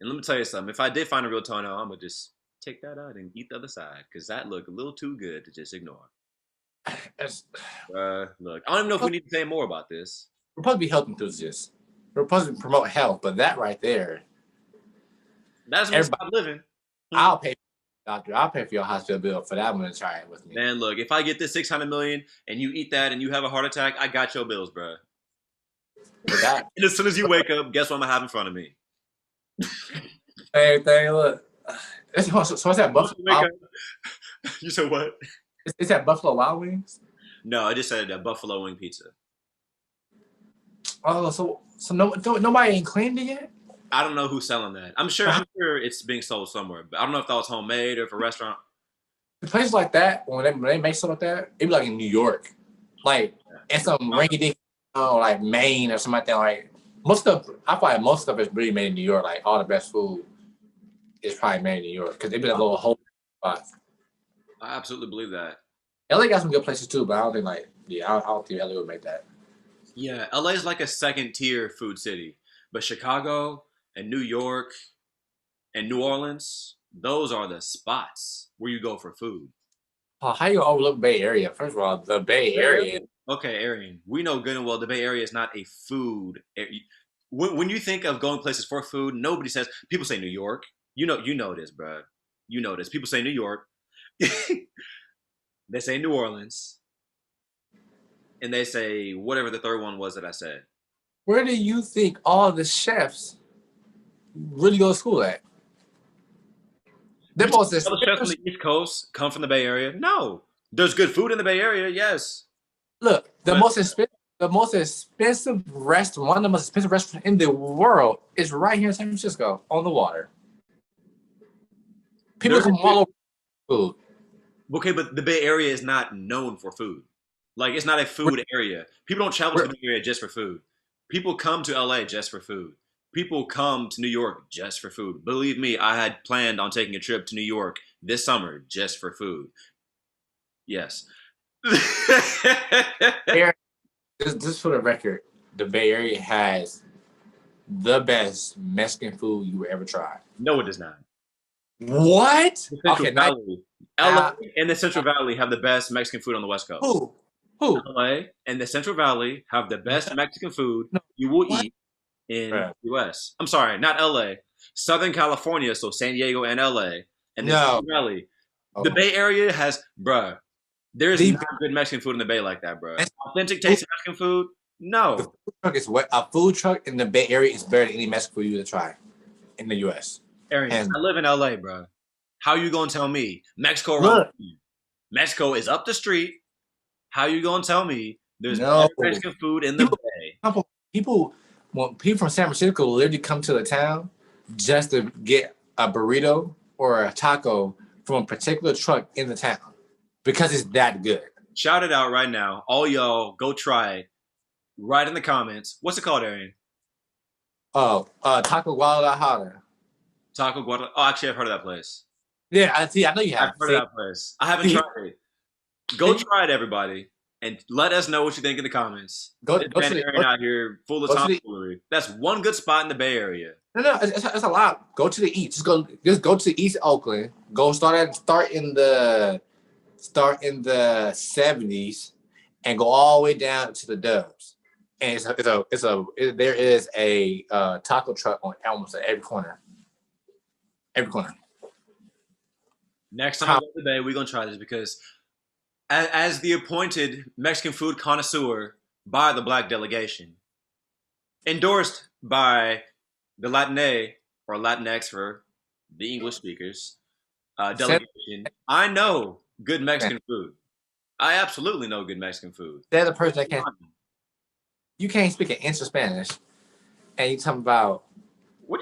And let me tell you something. If I did find a real toenail, I'm going to just take that out and eat the other side because that looked a little too good to just ignore. Look, I don't even know if we need to say more about this. We're supposed to be health enthusiasts. We're supposed to promote health, but that right there. That's me stop living. I'll pay, doctor. I'll pay for your hospital bill for that one to try it with me. Man, look, if I get this $600 million and you eat that and you have a heart attack, I got your bills, bro. And as soon as you wake up, guess what I'm gonna have in front of me? Same thing. Look, so what's that Buffalo? You said what? Is that Buffalo Wild Wings? No, I just said Buffalo wing pizza. Oh, so nobody ain't claimed it yet? I don't know who's selling that. I'm sure it's being sold somewhere, but I don't know if that was homemade or if a restaurant. Places like that, when they make stuff like that, it be like in New York, like in some rinky-dink, like Maine or something like that. Like I find most stuff is really made in New York. Like all the best food is probably made in New York because they be like little whole spots. I absolutely believe that. LA got some good places too, but I don't think I don't think LA would make that. Yeah, LA is like a second tier food city, but Chicago and New York and New Orleans, those are the spots where you go for food. Oh, how you overlook Bay Area? First of all, the Bay Area. Okay, Arion, we know good and well the Bay Area is not a food area. When you think of going places for food, nobody says. People say New York. You know this, bro. You know this. People say New York. They say New Orleans, and they say whatever the third one was that I said. Where do you think all the chefs really go to school at? All the chefs from the East Coast come from the Bay Area. No, there's good food in the Bay Area. Yes. Look, the most expensive restaurant, one of the most expensive restaurants in the world, is right here in San Francisco on the water. People come all over food. Okay, but the Bay Area is not known for food. Like, it's not a food area. People don't travel to the Bay Area just for food. People come to LA just for food. People come to New York just for food. Believe me, I had planned on taking a trip to New York this summer just for food. Yes. Just for the record, the Bay Area has the best Mexican food you will ever try. No, it does not. What? Okay, LA and the Central Valley have the best Mexican food on the West Coast. Who? LA and the Central Valley have the best Mexican food you will eat in the U.S. I'm sorry, not LA. Southern California, so San Diego and LA, and the Central Valley. The Bay Area has, bruh, there's not good Mexican food in the Bay like that, bruh. Authentic taste of Mexican food? No. The food truck is what a food truck in the Bay Area is better than any Mexican food you would try in the U.S. Arion, I live in LA, bruh. How you gonna tell me Mexico is up the street? How you gonna tell me there's no Mexican food in the Bay? People from San Francisco literally come to the town just to get a burrito or a taco from a particular truck in the town because it's that good. Shout it out right now. All y'all go try it. Write in the comments. What's it called, Arion? Taco Guadalajara. Taco Guadalajara. Oh, actually, I've heard of that place. Yeah, I know you have. I've heard of that place. I haven't tried it. Go try it, everybody, and let us know what you think in the comments. Go to the Arion out here full of tomfoolery. That's one good spot in the Bay Area. No, it's a lot. Go to the east. Just go to East Oakland. Go start in the 70s and go all the way down to the Dubs. And there is a taco truck on almost at every corner. Every corner. Next time I go to the Bay, we're gonna try this because, as the appointed Mexican food connoisseur by the Black delegation, endorsed by the Latinx or Latinx for the English speakers delegation, I know good Mexican food. I absolutely know good Mexican food. They're the person that can't. You can't speak an inch of Spanish, and you talking about what?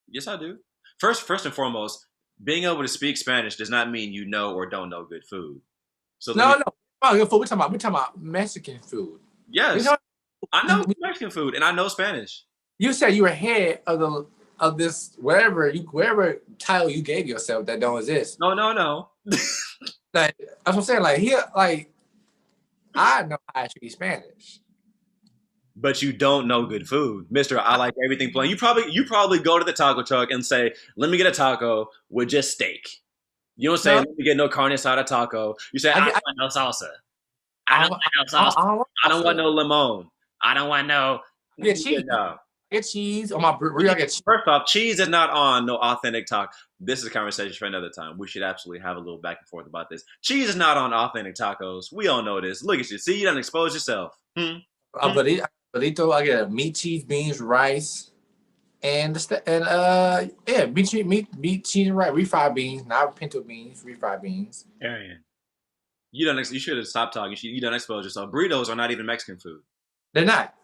Yes, I do. First and foremost, being able to speak Spanish does not mean you know or don't know good food. So no. Good food. We're talking about Mexican food. Yes, I know Mexican food, and I know Spanish. You said you were head of this whatever title you gave yourself that don't exist. No. Like that's what I'm saying. Like I know how to speak Spanish. But you don't know good food, Mister. I like everything plain. You probably go to the taco truck and say, "Let me get a taco with just steak." You don't say, "Let me get no carne asada taco." You say, "I don't want no salsa. I don't want no salsa. I don't want no limon. I don't want no." Yeah, cheese. No. get cheese on my burrito. I get cheese. First off, cheese is not on no authentic taco. This is a conversation for another time. We should absolutely have a little back and forth about this. Cheese is not on authentic tacos. We all know this. Look at you. See, you done exposed yourself. Burrito, I get meat, cheese, beans, rice, and meat, cheese, and rice. Refried beans, not pinto beans. Refried beans. Arion, you should have stopped talking. You done exposed yourself. Burritos are not even Mexican food. They're not.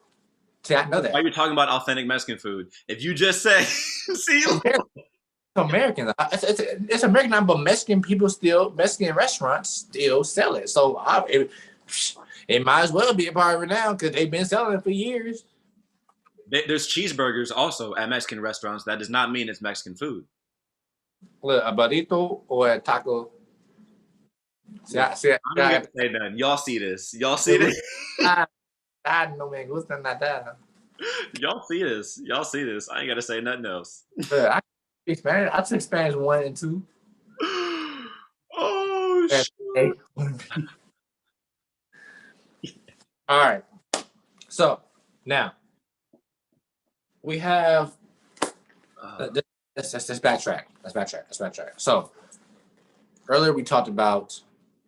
See, I know that. Why are you talking about authentic Mexican food? If you just say, see, it's American. It's American, but Mexican restaurants still sell it. So it might as well be a part of it now because they've been selling it for years. There's cheeseburgers also at Mexican restaurants. That does not mean it's Mexican food. Look, a burrito or a taco. I'm not gonna say nothing. Y'all see this? Y'all see this? No me gusta nada. Y'all see this? Y'all see this? I ain't gotta say nothing else. I speak Spanish 1 and 2. Oh shit! All right. So now we have. Let's backtrack. Let's backtrack. So earlier we talked about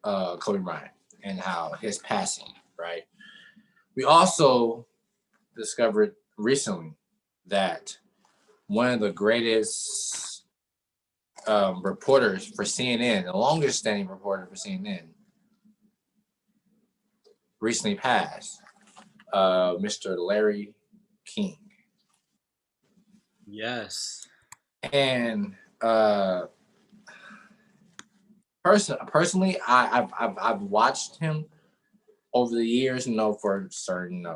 Kobe Bryant and how his passing, right? We also discovered recently that one of the greatest reporters for CNN, the longest standing reporter for CNN, recently passed, Mr. Larry King. Yes. And personally, I've watched him over the years, for certain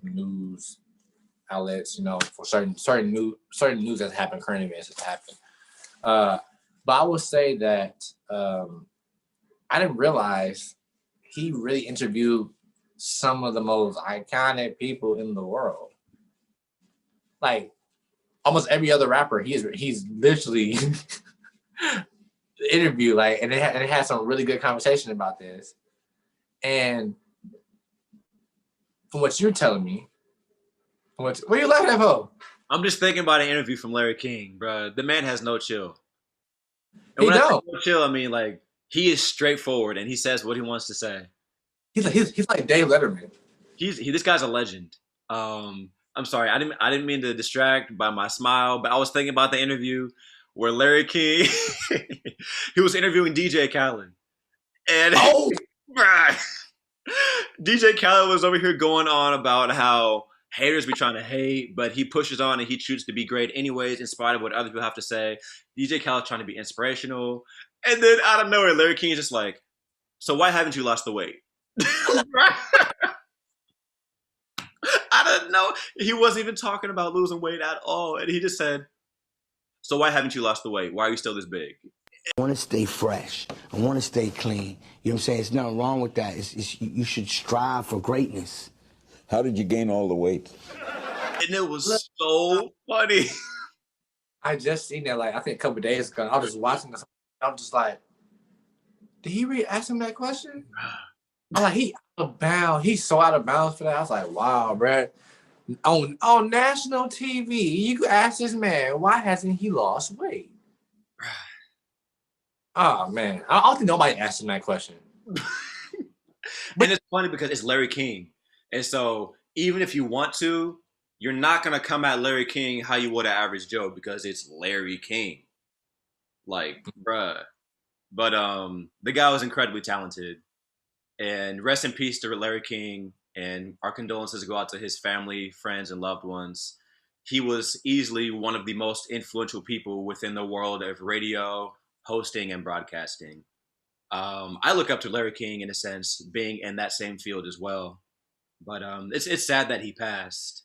news outlets, for certain news that happen, current events that happen. But I will say that I didn't realize he really interviewed some of the most iconic people in the world. Like almost every other rapper, he's literally interview, and it had some really good conversation about this. And from what you're telling me, what are you laughing at, for? I'm just thinking about an interview from Larry King, bro. The man has no chill. And He when I don't. say no chill, I mean he is straightforward and he says what he wants to say. He's like Dave Letterman. This guy's a legend. I'm sorry, I didn't mean to distract by my smile, but I was thinking about the interview where Larry King he was interviewing DJ Khaled, and DJ Khaled was over here going on about how haters be trying to hate, but he pushes on and he chooses to be great anyways, in spite of what other people have to say. DJ Khaled trying to be inspirational, and then out of nowhere, Larry King is just like, "So why haven't you lost the weight?" I don't know. He wasn't even talking about losing weight at all, and he just said, "So why haven't you lost the weight? Why are you still this big?" I want to stay fresh. I want to stay clean. You know what I'm saying? There's nothing wrong with that. You should strive for greatness. How did you gain all the weight? And it was so funny. I just seen that, I think a couple of days ago. I was just watching this. I'm just like, did he really ask him that question? I'm like, he out of bounds. He's so out of bounds for that. I was like, wow, bro. On national TV, you could ask this man, why hasn't he lost weight? Oh, man. I don't think nobody asked him that question. And it's funny because it's Larry King. And so even if you want to, you're not going to come at Larry King how you would an average Joe because it's Larry King. Bruh. But the guy was incredibly talented. And rest in peace to Larry King. And our condolences go out to his family, friends, and loved ones. He was easily one of the most influential people within the world of radio, hosting, and broadcasting. I look up to Larry King in a sense, being in that same field as well. But it's sad that he passed.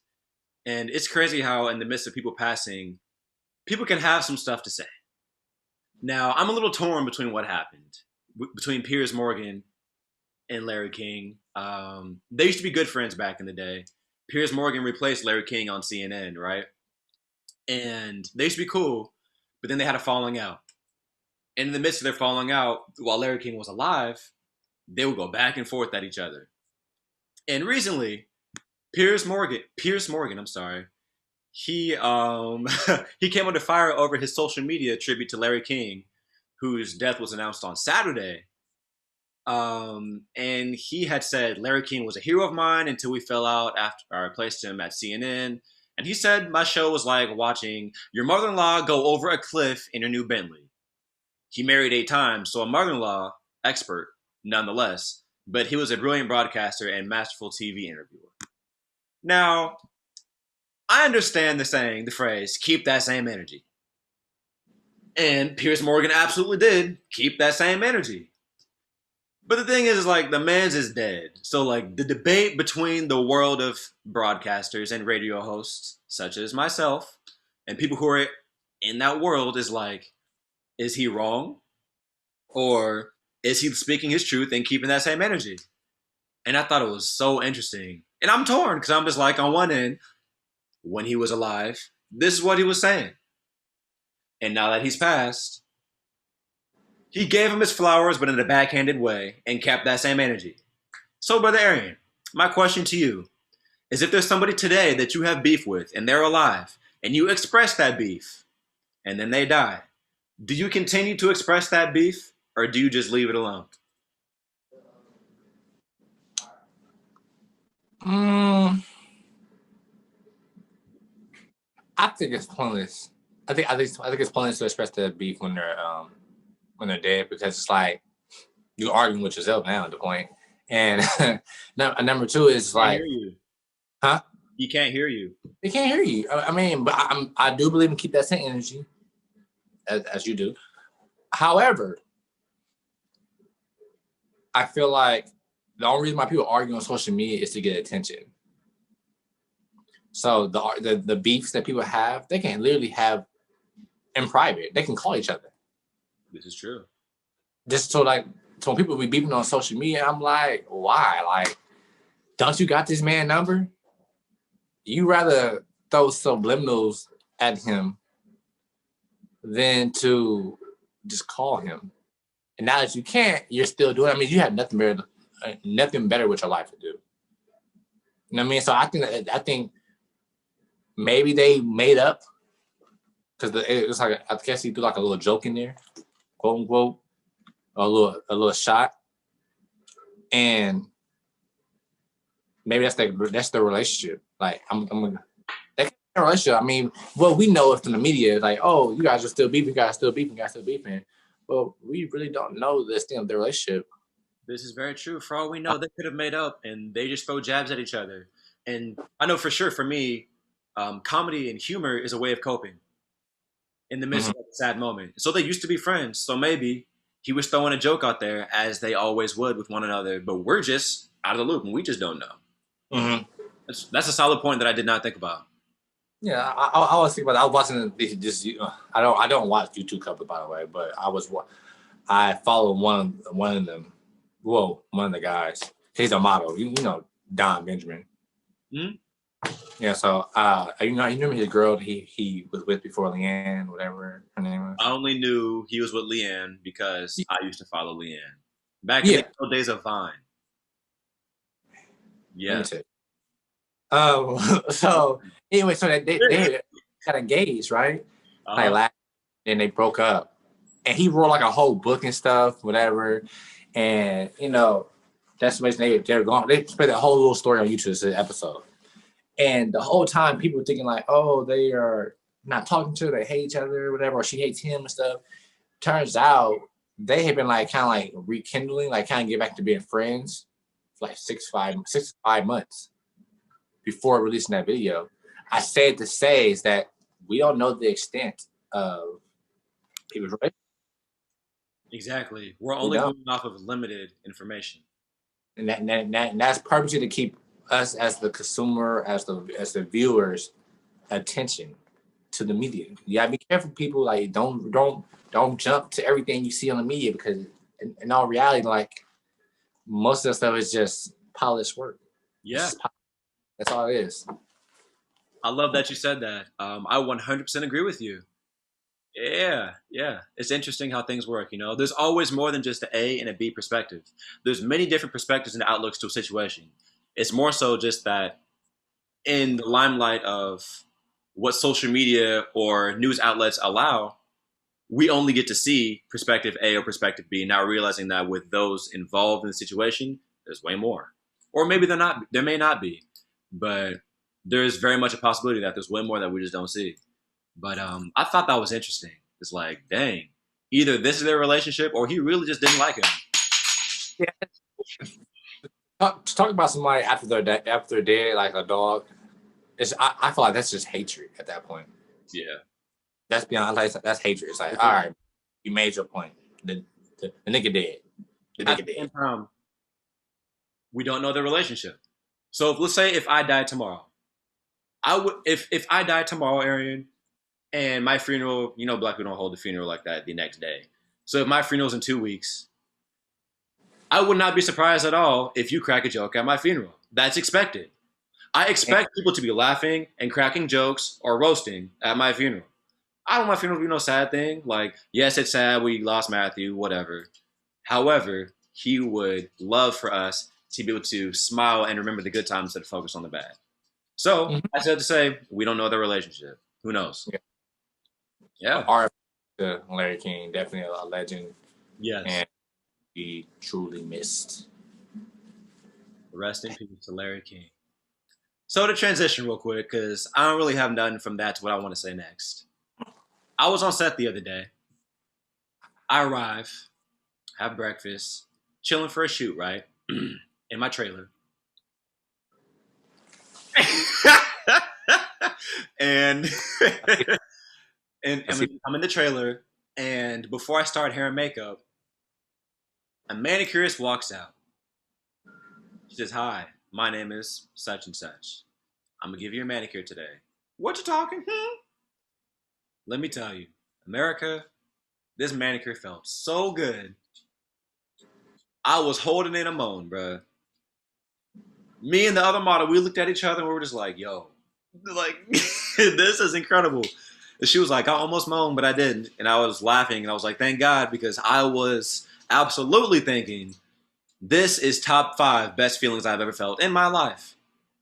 And it's crazy how in the midst of people passing, people can have some stuff to say. Now, I'm a little torn between what happened, between Piers Morgan and Larry King. They used to be good friends back in the day. Piers Morgan replaced Larry King on CNN, right? And they used to be cool, but then they had a falling out. And in the midst of their falling out, while Larry King was alive, they would go back and forth at each other. And recently, Piers Morgan, he he came under fire over his social media tribute to Larry King, whose death was announced on Saturday. And he had said Larry King was a hero of mine until we fell out after I replaced him at CNN. And he said my show was like watching your mother-in-law go over a cliff in her new Bentley. He married 8 times, so a mother-in-law expert nonetheless, but he was a brilliant broadcaster and masterful TV interviewer. Now, I understand the saying, the phrase, keep that same energy. And Piers Morgan absolutely did keep that same energy. But the thing is like, the man's is dead. So, like, the debate between the world of broadcasters and radio hosts, such as myself, and people who are in that world is like, is he wrong? Or is he speaking his truth and keeping that same energy? And I thought it was so interesting. And I'm torn, because I'm just like, on one end, when he was alive, this is what he was saying. And now that he's passed, he gave him his flowers, but in a backhanded way, and kept that same energy. So, Brother Arion, my question to you is, if there's somebody today that you have beef with, and they're alive, and you express that beef, and then they die, do you continue to express that beef, or do you just leave it alone? I think it's pointless. I think it's pointless to express the beef when they're dead, because it's like you're arguing with yourself now at the point. And number two is like, Hear you. huh? He can't hear you. They can't hear you. I mean, but I do believe in keep that same energy, as you do. However, I feel like the only reason why people argue on social media is to get attention. So the beefs that people have, they can literally have in private. They can call each other. This is true. Just so when people be beefing on social media, I'm like, why? Like, don't you got this man number? You rather throw subliminals at him than to just call him. And now that you can't, you're still doing it. I mean, you have nothing better with your life to do. You know what I mean? So I think maybe they made up, because it's like, I guess he threw like a little joke in there, quote unquote, a little shot, and maybe that's the relationship. Like, that relationship. I mean, what we know from the media is like, oh, you guys are still beefing, you guys are still beefing. Well, we really don't know the extent of their relationship. This is very true. For all we know, they could have made up, and they just throw jabs at each other. And I know for sure, for me, comedy and humor is a way of coping in the midst of a sad moment. So they used to be friends. So maybe he was throwing a joke out there, as they always would with one another. But we're just out of the loop, and we just don't know. Mm-hmm. That's a solid point that I did not think about. Yeah, I was thinking about it. I was watching this. I don't watch YouTube couples, by the way, but I follow one of them. Whoa, one of the guys. He's a model. You know Don Benjamin. Mm-hmm. Yeah. So you remember his girl he was with before, Leanne, whatever her name was. I only knew he was with Leanne because I used to follow Leanne back in the old days of Vine. Yeah. So anyway, so they got engaged, right? Like last, and they broke up, and he wrote like a whole book and stuff, whatever. And that's the reason they're gone. They spread that whole little story on YouTube, this episode, and the whole time people were thinking like, oh, they are not talking to her, they hate each other, or whatever, or she hates him and stuff. Turns out they had been like kind of like rekindling, like kind of get back to being friends for like 6 to 5 months before releasing that video. I said to say is that we don't know the extent of people's relationship. Exactly. We're only going off of limited information. And that's purposely to keep us as the consumer, as the viewers, attention to the media. You gotta be careful, people. Like, don't jump to everything you see on the media, because in all reality, like, most of the stuff is just polished work. Yeah. That's all it is. I love that you said that. I 100% agree with you. Yeah. It's interesting how things work, There's always more than just an A and a B perspective. There's many different perspectives and outlooks to a situation. It's more so just that in the limelight of what social media or news outlets allow, we only get to see perspective A or perspective B. Now realizing that with those involved in the situation, there's way more, or maybe they're not. There may not be, but there's very much a possibility that there's way more that we just don't see. But I thought that was interesting. It's like, dang, either this is their relationship or he really just didn't like him. Yeah. Talk about somebody after they're dead, like a dog. I feel like that's just hatred at that point. Yeah. That's beyond, like, that's hatred. It's like, all right, you made your point. The nigga dead. The nigga dead. We don't know their relationship. So let's say if I died tomorrow, I would if I died tomorrow, Arion, and my funeral, you know, black people don't hold the funeral like that the next day. So if my funeral's in 2 weeks, I would not be surprised at all if you crack a joke at my funeral. That's expected. I expect people to be laughing and cracking jokes or roasting at my funeral. I don't want my funeral to be no sad thing. Like, yes, it's sad we lost Matthew, whatever. However, he would love for us to be able to smile and remember the good times instead of focus on the bad. So I said to say, we don't know their relationship. Who knows? Yeah. R. Larry King, definitely a legend. Yes. And he truly missed. Rest in peace to Larry King. So to transition real quick, because I don't really have nothing from that to what I want to say next. I was on set the other day. I arrive, have breakfast, chilling for a shoot, right? In my trailer. and I'm in the trailer, and before I start hair and makeup, a manicurist walks out. She says, "Hi, my name is such and such. I'm gonna give you a manicure today." What you talking? Let me tell you, America, this manicure felt so good. I was holding in a moan, bruh. Me and the other model, we looked at each other and we were just like, yo, like, this is incredible. And she was like, I almost moaned, but I didn't. And I was laughing and I was like, thank God, because I was absolutely thinking, this is top 5 best feelings I've ever felt in my life.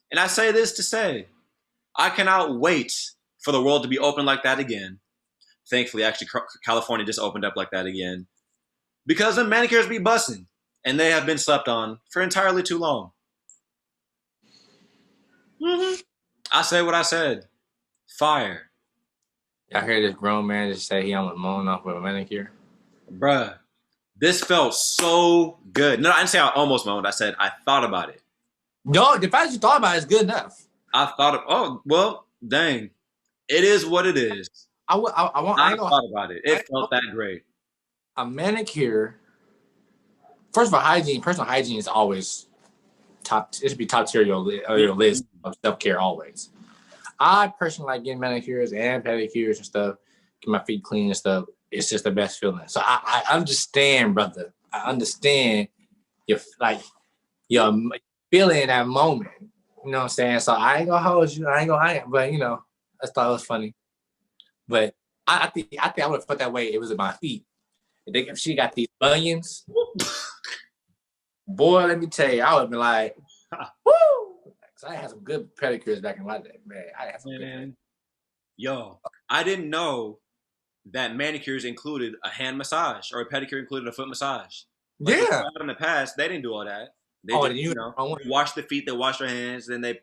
And I say this to say, I cannot wait for the world to be open like that again. Thankfully, actually, California just opened up like that again. Because the manicures be busting. And they have been slept on for entirely too long. I say what I said. Fire. I heard this grown man just say he almost moaned off with a manicure. Bruh, this felt so good. No, I didn't say I almost moaned. I said I thought about it. No, the fact you thought about it is good enough. I thought of, oh, well, dang. It is what it is. I thought about it. It felt that great. A manicure, first of all, personal hygiene is always top. It should be top tier of your list of self-care always. I personally like getting manicures and pedicures and stuff, get my feet clean and stuff. It's just the best feeling. So I understand, brother. I understand your feeling in that moment. You know what I'm saying? So I ain't gonna hold you. But you know, I thought it was funny. But I think I would have felt that way. It was at my feet. If she got these bunions, boy, let me tell you, I would have been like, woo! Cause I had some good pedicures back in my day, man. I had some good. Yo, I didn't know that manicures included a hand massage or a pedicure included a foot massage. Like, yeah. in the past, they didn't do all that. They they wash the feet, they wash their hands, then they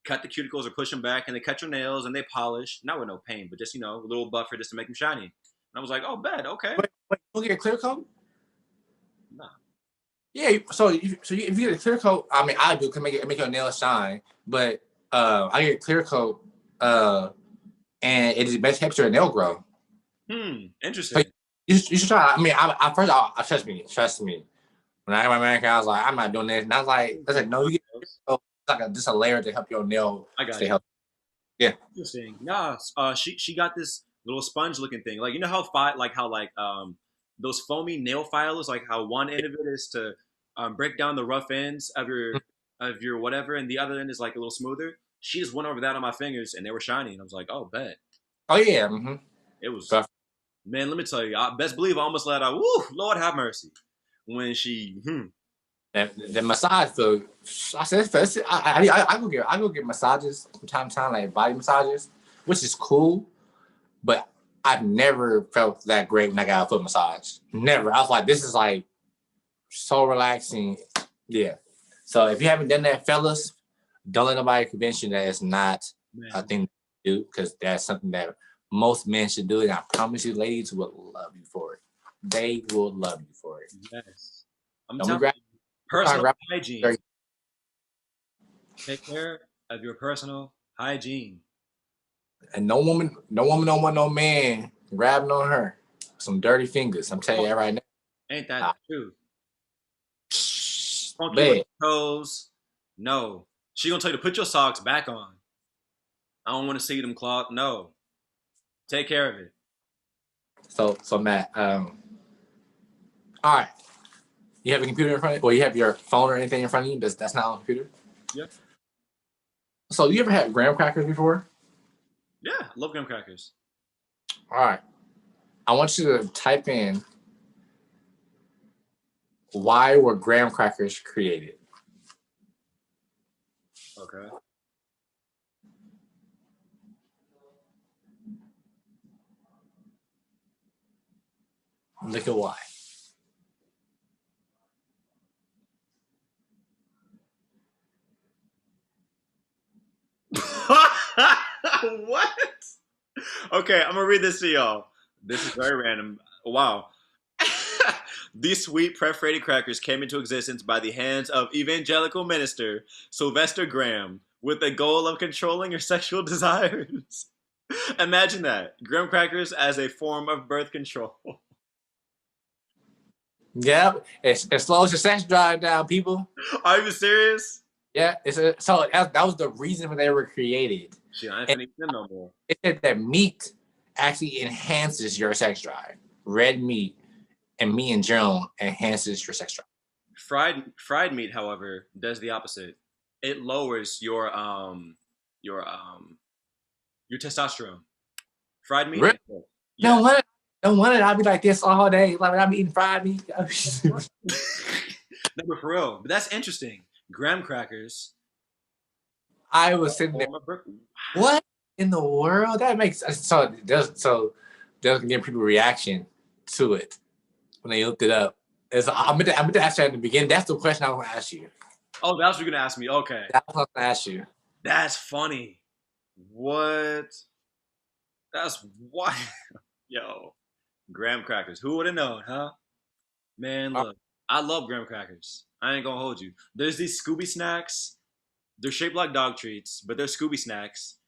cut the cuticles or push them back, and they cut your nails and they polish. Not with no pain, but just, you know, a little buffer just to make them shiny. And I was like, oh, bad, okay. Wait, you get a clear coat? Nah. Yeah, so if you get a clear coat, I mean, I do can make your nails shine, but I get a clear coat, and it just best helps your nail grow. Interesting. So you should try. I mean, I first trust me. When I got my manicure, I was like, I'm not doing this, and I was like, no, you get just a layer to help your nail stay healthy. Yeah. Interesting. Yeah. She got this little sponge looking thing. Like, you know how those foamy nail filers, like how one end of it is to break down the rough ends of your whatever, and the other end is like a little smoother. She just went over that on my fingers, and they were shiny. And I was like, oh, bet. Oh yeah. It was. Man, let me tell you, I best believe I almost let out. Woo, Lord have mercy. When she. The massage, though, I said, I go get massages from time to time, like body massages. which is cool, but I've never felt that great when I got a foot massage. Never. I was like, this is like so relaxing. Yeah. So if you haven't done that, fellas, don't let nobody convince you that it's not a thing to do, because that's something that most men should do. And I promise you, ladies will love you for it. They will love you for it. Yes. I'm telling you, personal hygiene. Take care of your personal hygiene. And no woman don't want no man grabbing on her. Some dirty fingers. I'm telling you that right now. Ain't that the truth? Funky Bad. with your toes. No. She gonna tell you to put your socks back on. I don't want to see them clogged. No. Take care of it. So Matt, all right. You have a computer in front of you, or you have your phone or anything in front of you that's not on the computer? Yeah. So you ever had graham crackers before? Yeah, I love graham crackers. All right. I want you to type in, why were graham crackers created? Okay. Look at why. What? Okay, I'm gonna read this to y'all. This is very random. Wow. These sweet perforated crackers came into existence by the hands of evangelical minister Sylvester Graham with the goal of controlling your sexual desires. Imagine that. Graham crackers as a form of birth control. Yeah, it slows your sex drive down, people. Are you serious? Yeah, so that was the reason when they were created. Shit, I ain't finna eat them no more. It said that meat actually enhances your sex drive. Red meat and meat in general enhances your sex drive. Fried meat, however, does the opposite. It lowers your testosterone. Fried meat. Really? Yeah. No wonder I'll be like this all day. Like I'm eating fried meat. No, but for real. But that's interesting. Graham crackers. I was sitting there. What in the world? That makes so there's give people reaction to it when they looked it up. I'm going to ask you at the beginning. That's the question I was going to ask you. Oh, that's what you're going to ask me. Okay. That's what I'm going to ask you. That's funny. What? That's why. Yo, graham crackers. Who would have known, huh? Man, look, I love graham crackers. I ain't gonna hold you. There's these Scooby snacks. They're shaped like dog treats, but they're Scooby snacks,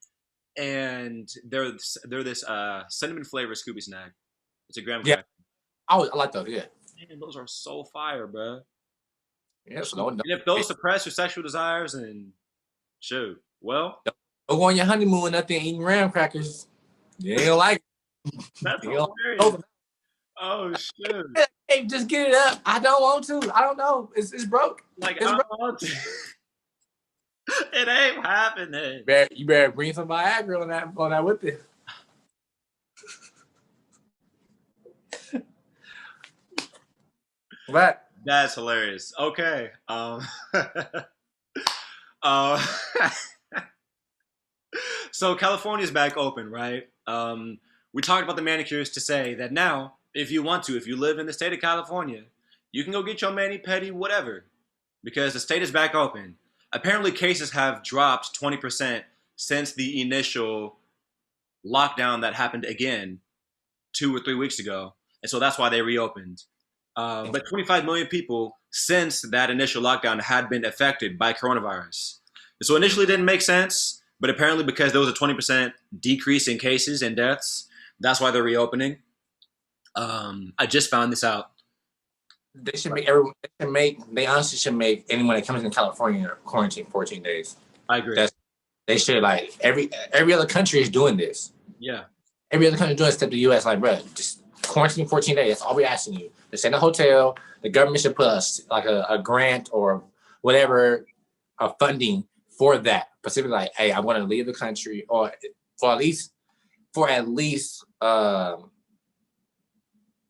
and they're this cinnamon flavor Scooby snack. It's a graham cracker. I like those. Yeah. Man, those are so fire, bro. Yeah. So and if those suppress your sexual desires, and shoot, well, don't go on your honeymoon with nothing eating graham crackers. You ain't gonna like it. That's hilarious. Oh shit. Hey, just get it up. I don't want to. I don't know. It's broke. Like, I don't want to. It ain't happening. You better bring some Viagra on that with it. But that's hilarious. Okay. So California's back open, right? We talked about the manicures to say that now, if you want to, if you live in the state of California, you can go get your mani-pedi, whatever, because the state is back open. Apparently, cases have dropped 20% since the initial lockdown that happened again 2 or 3 weeks ago, and so that's why they reopened. But 25 million people since that initial lockdown had been affected by coronavirus. And so initially it didn't make sense, but apparently because there was a 20% decrease in cases and deaths, that's why they're reopening. I just found this out. They should make everyone. They honestly should make anyone that comes in California quarantine 14 days. I agree. They should, like, every other country is doing this. Yeah. Every other country is doing it except the U.S. Like, bro, just quarantine 14 days. That's all we're asking you. Just stay in a hotel. The government should put us like a grant or whatever, a funding for that. Specifically, like, hey, I want to leave the country, or for at least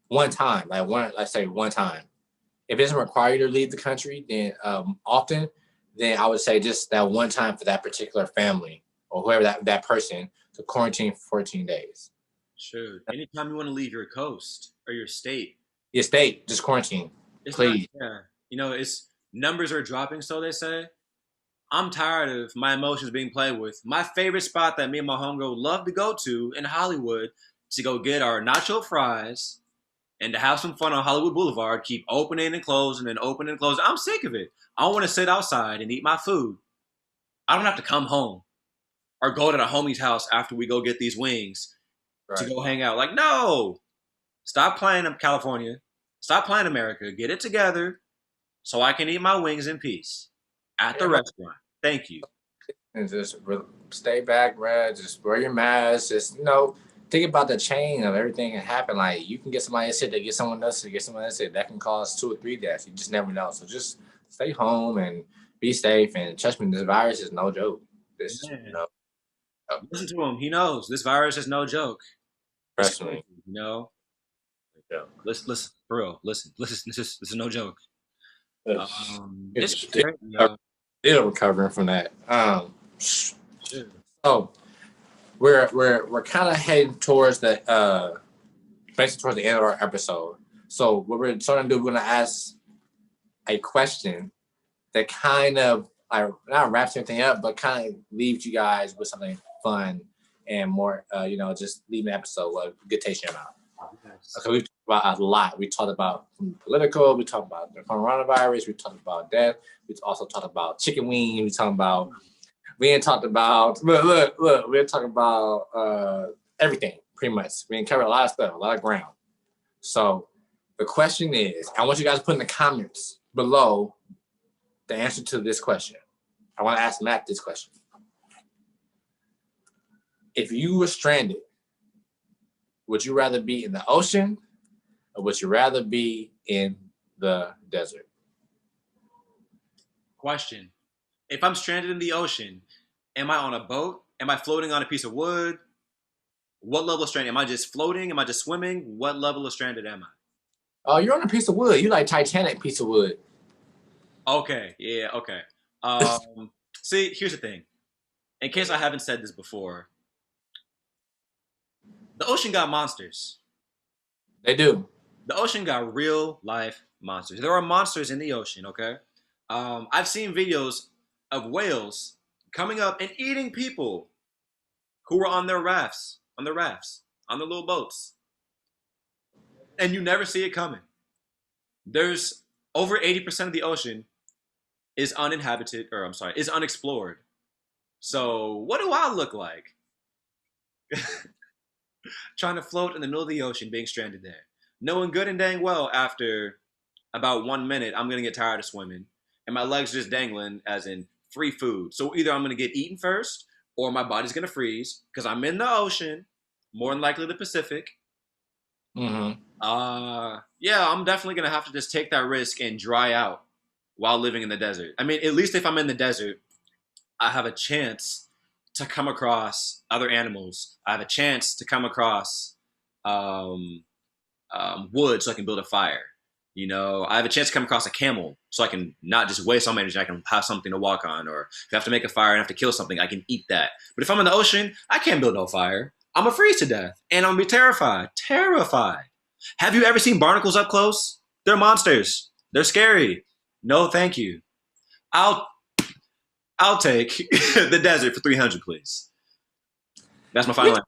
one time. Let's say one time. If it doesn't require you to leave the country, then often, then I would say just that one time for that particular family or whoever that person to quarantine for 14 days. Shoot. Anytime you want to leave your coast or your state, Your state, just quarantine, it's please. not. Yeah, it's numbers are dropping, so they say. I'm tired of my emotions being played with. My favorite spot that me and my homegirl love to go to in Hollywood to go get our nacho fries and to have some fun on Hollywood Boulevard, keep opening and closing and opening and closing. I'm sick of it. I want to sit outside and eat my food. I don't have to come home or go to the homie's house after we go get these wings to go hang out. Like, no. Stop playing California. Stop playing America. Get it together so I can eat my wings in peace at the restaurant. Thank you. And just stay back, man. Just wear your mask. Just, think about the chain of everything that happened. Like, you can get somebody sick, they get someone else to get someone else sick. That can cause 2 or 3 deaths. You just never know. So just stay home and be safe. And trust me, this virus is no joke. Listen to him. He knows this virus is no joke. Trust me. Listen, for real. Listen. This is no joke. It's still recovering from that. So we're kind of heading towards basically towards the end of our episode. So what we're trying to do, we're gonna ask a question that kind of not wraps everything up, but kind of leaves you guys with something fun and more, just leaving the episode with a good taste in your mouth. So we talked about a lot. We talked about political. We talked about the coronavirus. We talked about death. We also talked about chicken wings. We ain't talked about look. We're talking about everything pretty much. We ain't covered a lot of stuff, a lot of ground. So the question is, I want you guys to put in the comments below the answer to this question. I want to ask Matt this question. If you were stranded, would you rather be in the ocean or would you rather be in the desert? Question. If I'm stranded in the ocean, am I on a boat? Am I floating on a piece of wood? What level of stranded? Am I just floating? Am I just swimming? What level of stranded am I? Oh, you're on a piece of wood. You like Titanic piece of wood. Okay. Yeah, okay. See, here's the thing. In case I haven't said this before, the ocean got monsters. They do. The ocean got real life monsters. There are monsters in the ocean, okay? I've seen videos of whales coming up and eating people who were on their rafts, on their little boats. And you never see it coming. There's over 80% of the ocean is is unexplored. So what do I look like? Trying to float in the middle of the ocean, being stranded there. Knowing good and dang well after about 1 minute, I'm going to get tired of swimming. And my legs just dangling as in free food. So either I'm going to get eaten first or my body's going to freeze because I'm in the ocean, more than likely the Pacific. Mm-hmm. Yeah, I'm definitely going to have to just take that risk and dry out while living in the desert. I mean, at least if I'm in the desert, I have a chance to come across other animals. I have a chance to come across wood so I can build a fire. I have a chance to come across a camel so I can not just waste all my energy. I can have something to walk on. Or if I have to make a fire and have to kill something, I can eat that. But if I'm in the ocean, I can't build no fire. I'm going to freeze to death. And I'm going to be terrified. Terrified. Have you ever seen barnacles up close? They're monsters. They're scary. No, thank you. I'll take the desert for 300, please. That's my final answer.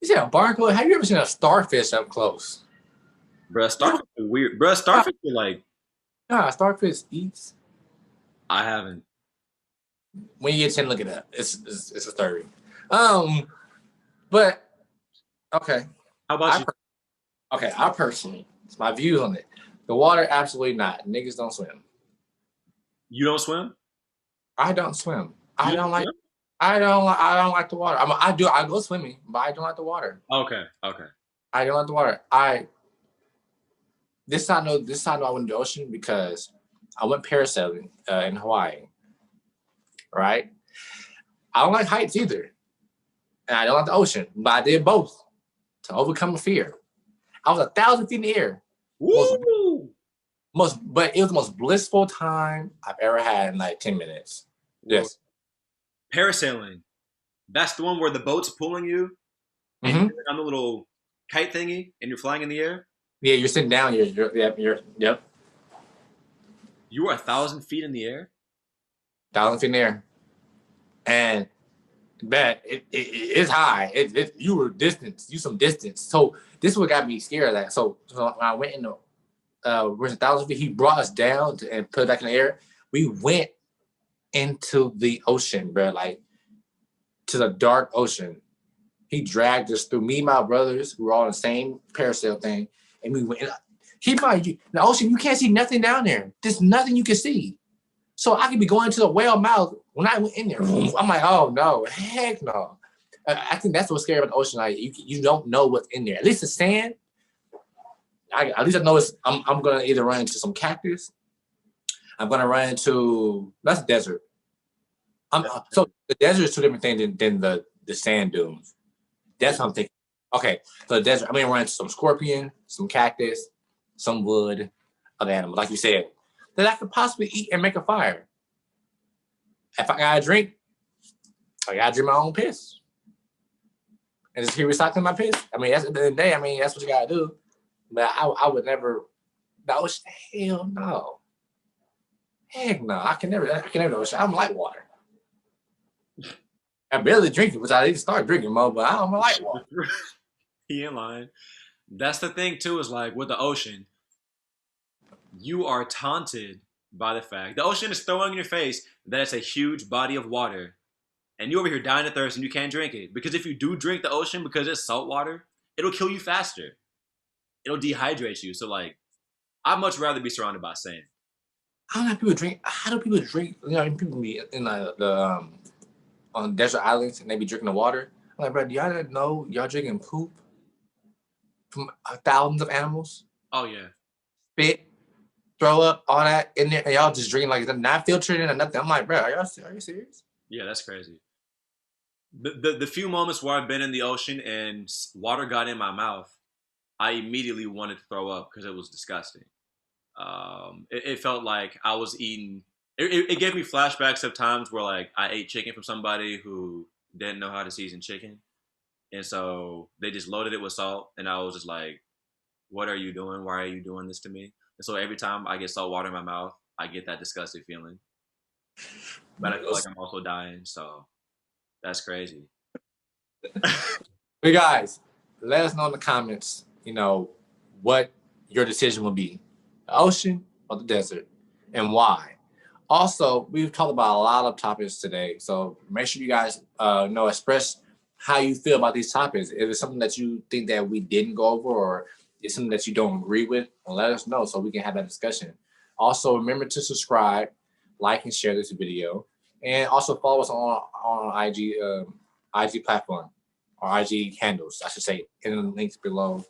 You said a barnacle? Have you ever seen a starfish up close? Bruh, starfish are weird. Bruh, starfish are like... Nah, starfish eats. I haven't. When you get 10, look it up. It's a story. But, okay. How about you? I personally, it's my views on it. The water, absolutely not. Niggas don't swim. You don't swim? I don't swim. I don't like the water. I go swimming, but I don't like the water. Okay. I don't like the water. This time I went to the ocean because I went parasailing in Hawaii. Right? I don't like heights either. And I don't like the ocean, but I did both to overcome a fear. I was 1,000 feet in the air. Woo! But it was the most blissful time I've ever had in like 10 minutes. Yes. Parasailing. That's the one where the boat's pulling you, and Mm-hmm. you're on the little kite thingy, and you're flying in the air. Yeah, you're sitting down. Yep. You were 1,000 feet in the air. $1,000 in there, and that it's high. You were distance. You some distance. So this is what got me scared of that. So when I went in the we're 1,000 feet. He brought us down and put it back in the air. We went into the ocean, bro, like to the dark ocean. He dragged us through. Me and my brothers, we were all in the same parasail thing, and we went. Keep in mind, the ocean, you can't see nothing down there. There's nothing you can see. So I could be going to the whale mouth. When I went in there, I'm like, oh no, heck no. I think that's what's scary about the ocean. Like you don't know what's in there. At least the sand. At least I know I'm gonna either run into some cactus. I'm gonna run into that's desert. So the desert is two different things than the sand dunes. That's what I'm thinking. Okay, so the desert, I'm gonna run into some scorpion, some cactus, some wood, other animals, like you said, that I could possibly eat and make a fire. If I gotta drink, I gotta drink my own piss. And just keep recycling my piss. I mean, that's at the end of the day, I mean, that's what you gotta do. But I would never, the ocean, hell no. Heck no, I can never do ocean. I don't like water. I barely drink it, which I need to start drinking more, but I don't like water. He ain't lying. That's the thing too, is like with the ocean, you are taunted by the fact the ocean is throwing in your face that it's a huge body of water, and you over here dying of thirst and you can't drink it. Because if you do drink the ocean because it's salt water, it'll kill you faster. It'll dehydrate you. So like, I'd much rather be surrounded by sand. I don't know how people drink. How do people drink? You know, people be in the on desert islands and they be drinking the water. I'm like, bro, do y'all know y'all drinking poop from thousands of animals? Oh yeah. Spit, throw up, all that in there, and y'all just drinking like not filtered or nothing. I'm like, bro, are you serious? Yeah, that's crazy. The few moments where I've been in the ocean and water got in my mouth, I immediately wanted to throw up because it was disgusting. It felt like I was eating. It gave me flashbacks of times where like I ate chicken from somebody who didn't know how to season chicken, and so they just loaded it with salt, and I was just like, "What are you doing? Why are you doing this to me?" And so every time I get salt water in my mouth, I get that disgusting feeling, but I feel like I'm also dying. So that's crazy. Hey guys, let us know in the comments, you know, what your decision will be. The ocean or the desert, and why. Also, we've talked about a lot of topics today, so make sure you guys express how you feel about these topics. If it's something that you think that we didn't go over, or it's something that you don't agree with, let us know so we can have that discussion. Also, remember to subscribe, like, and share this video, and also follow us on IG platform, or IG handles, I should say, in the links below.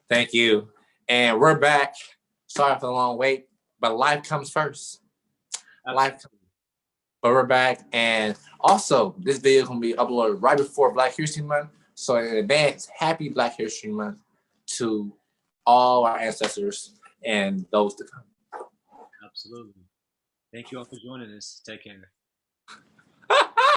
Thank you, and we're back. Sorry for the long wait, but life comes first. But we're back, and also this video is gonna be uploaded right before Black History Month. So in advance, happy Black History Month to all our ancestors and those to come. Absolutely. Thank you all for joining us. Take care.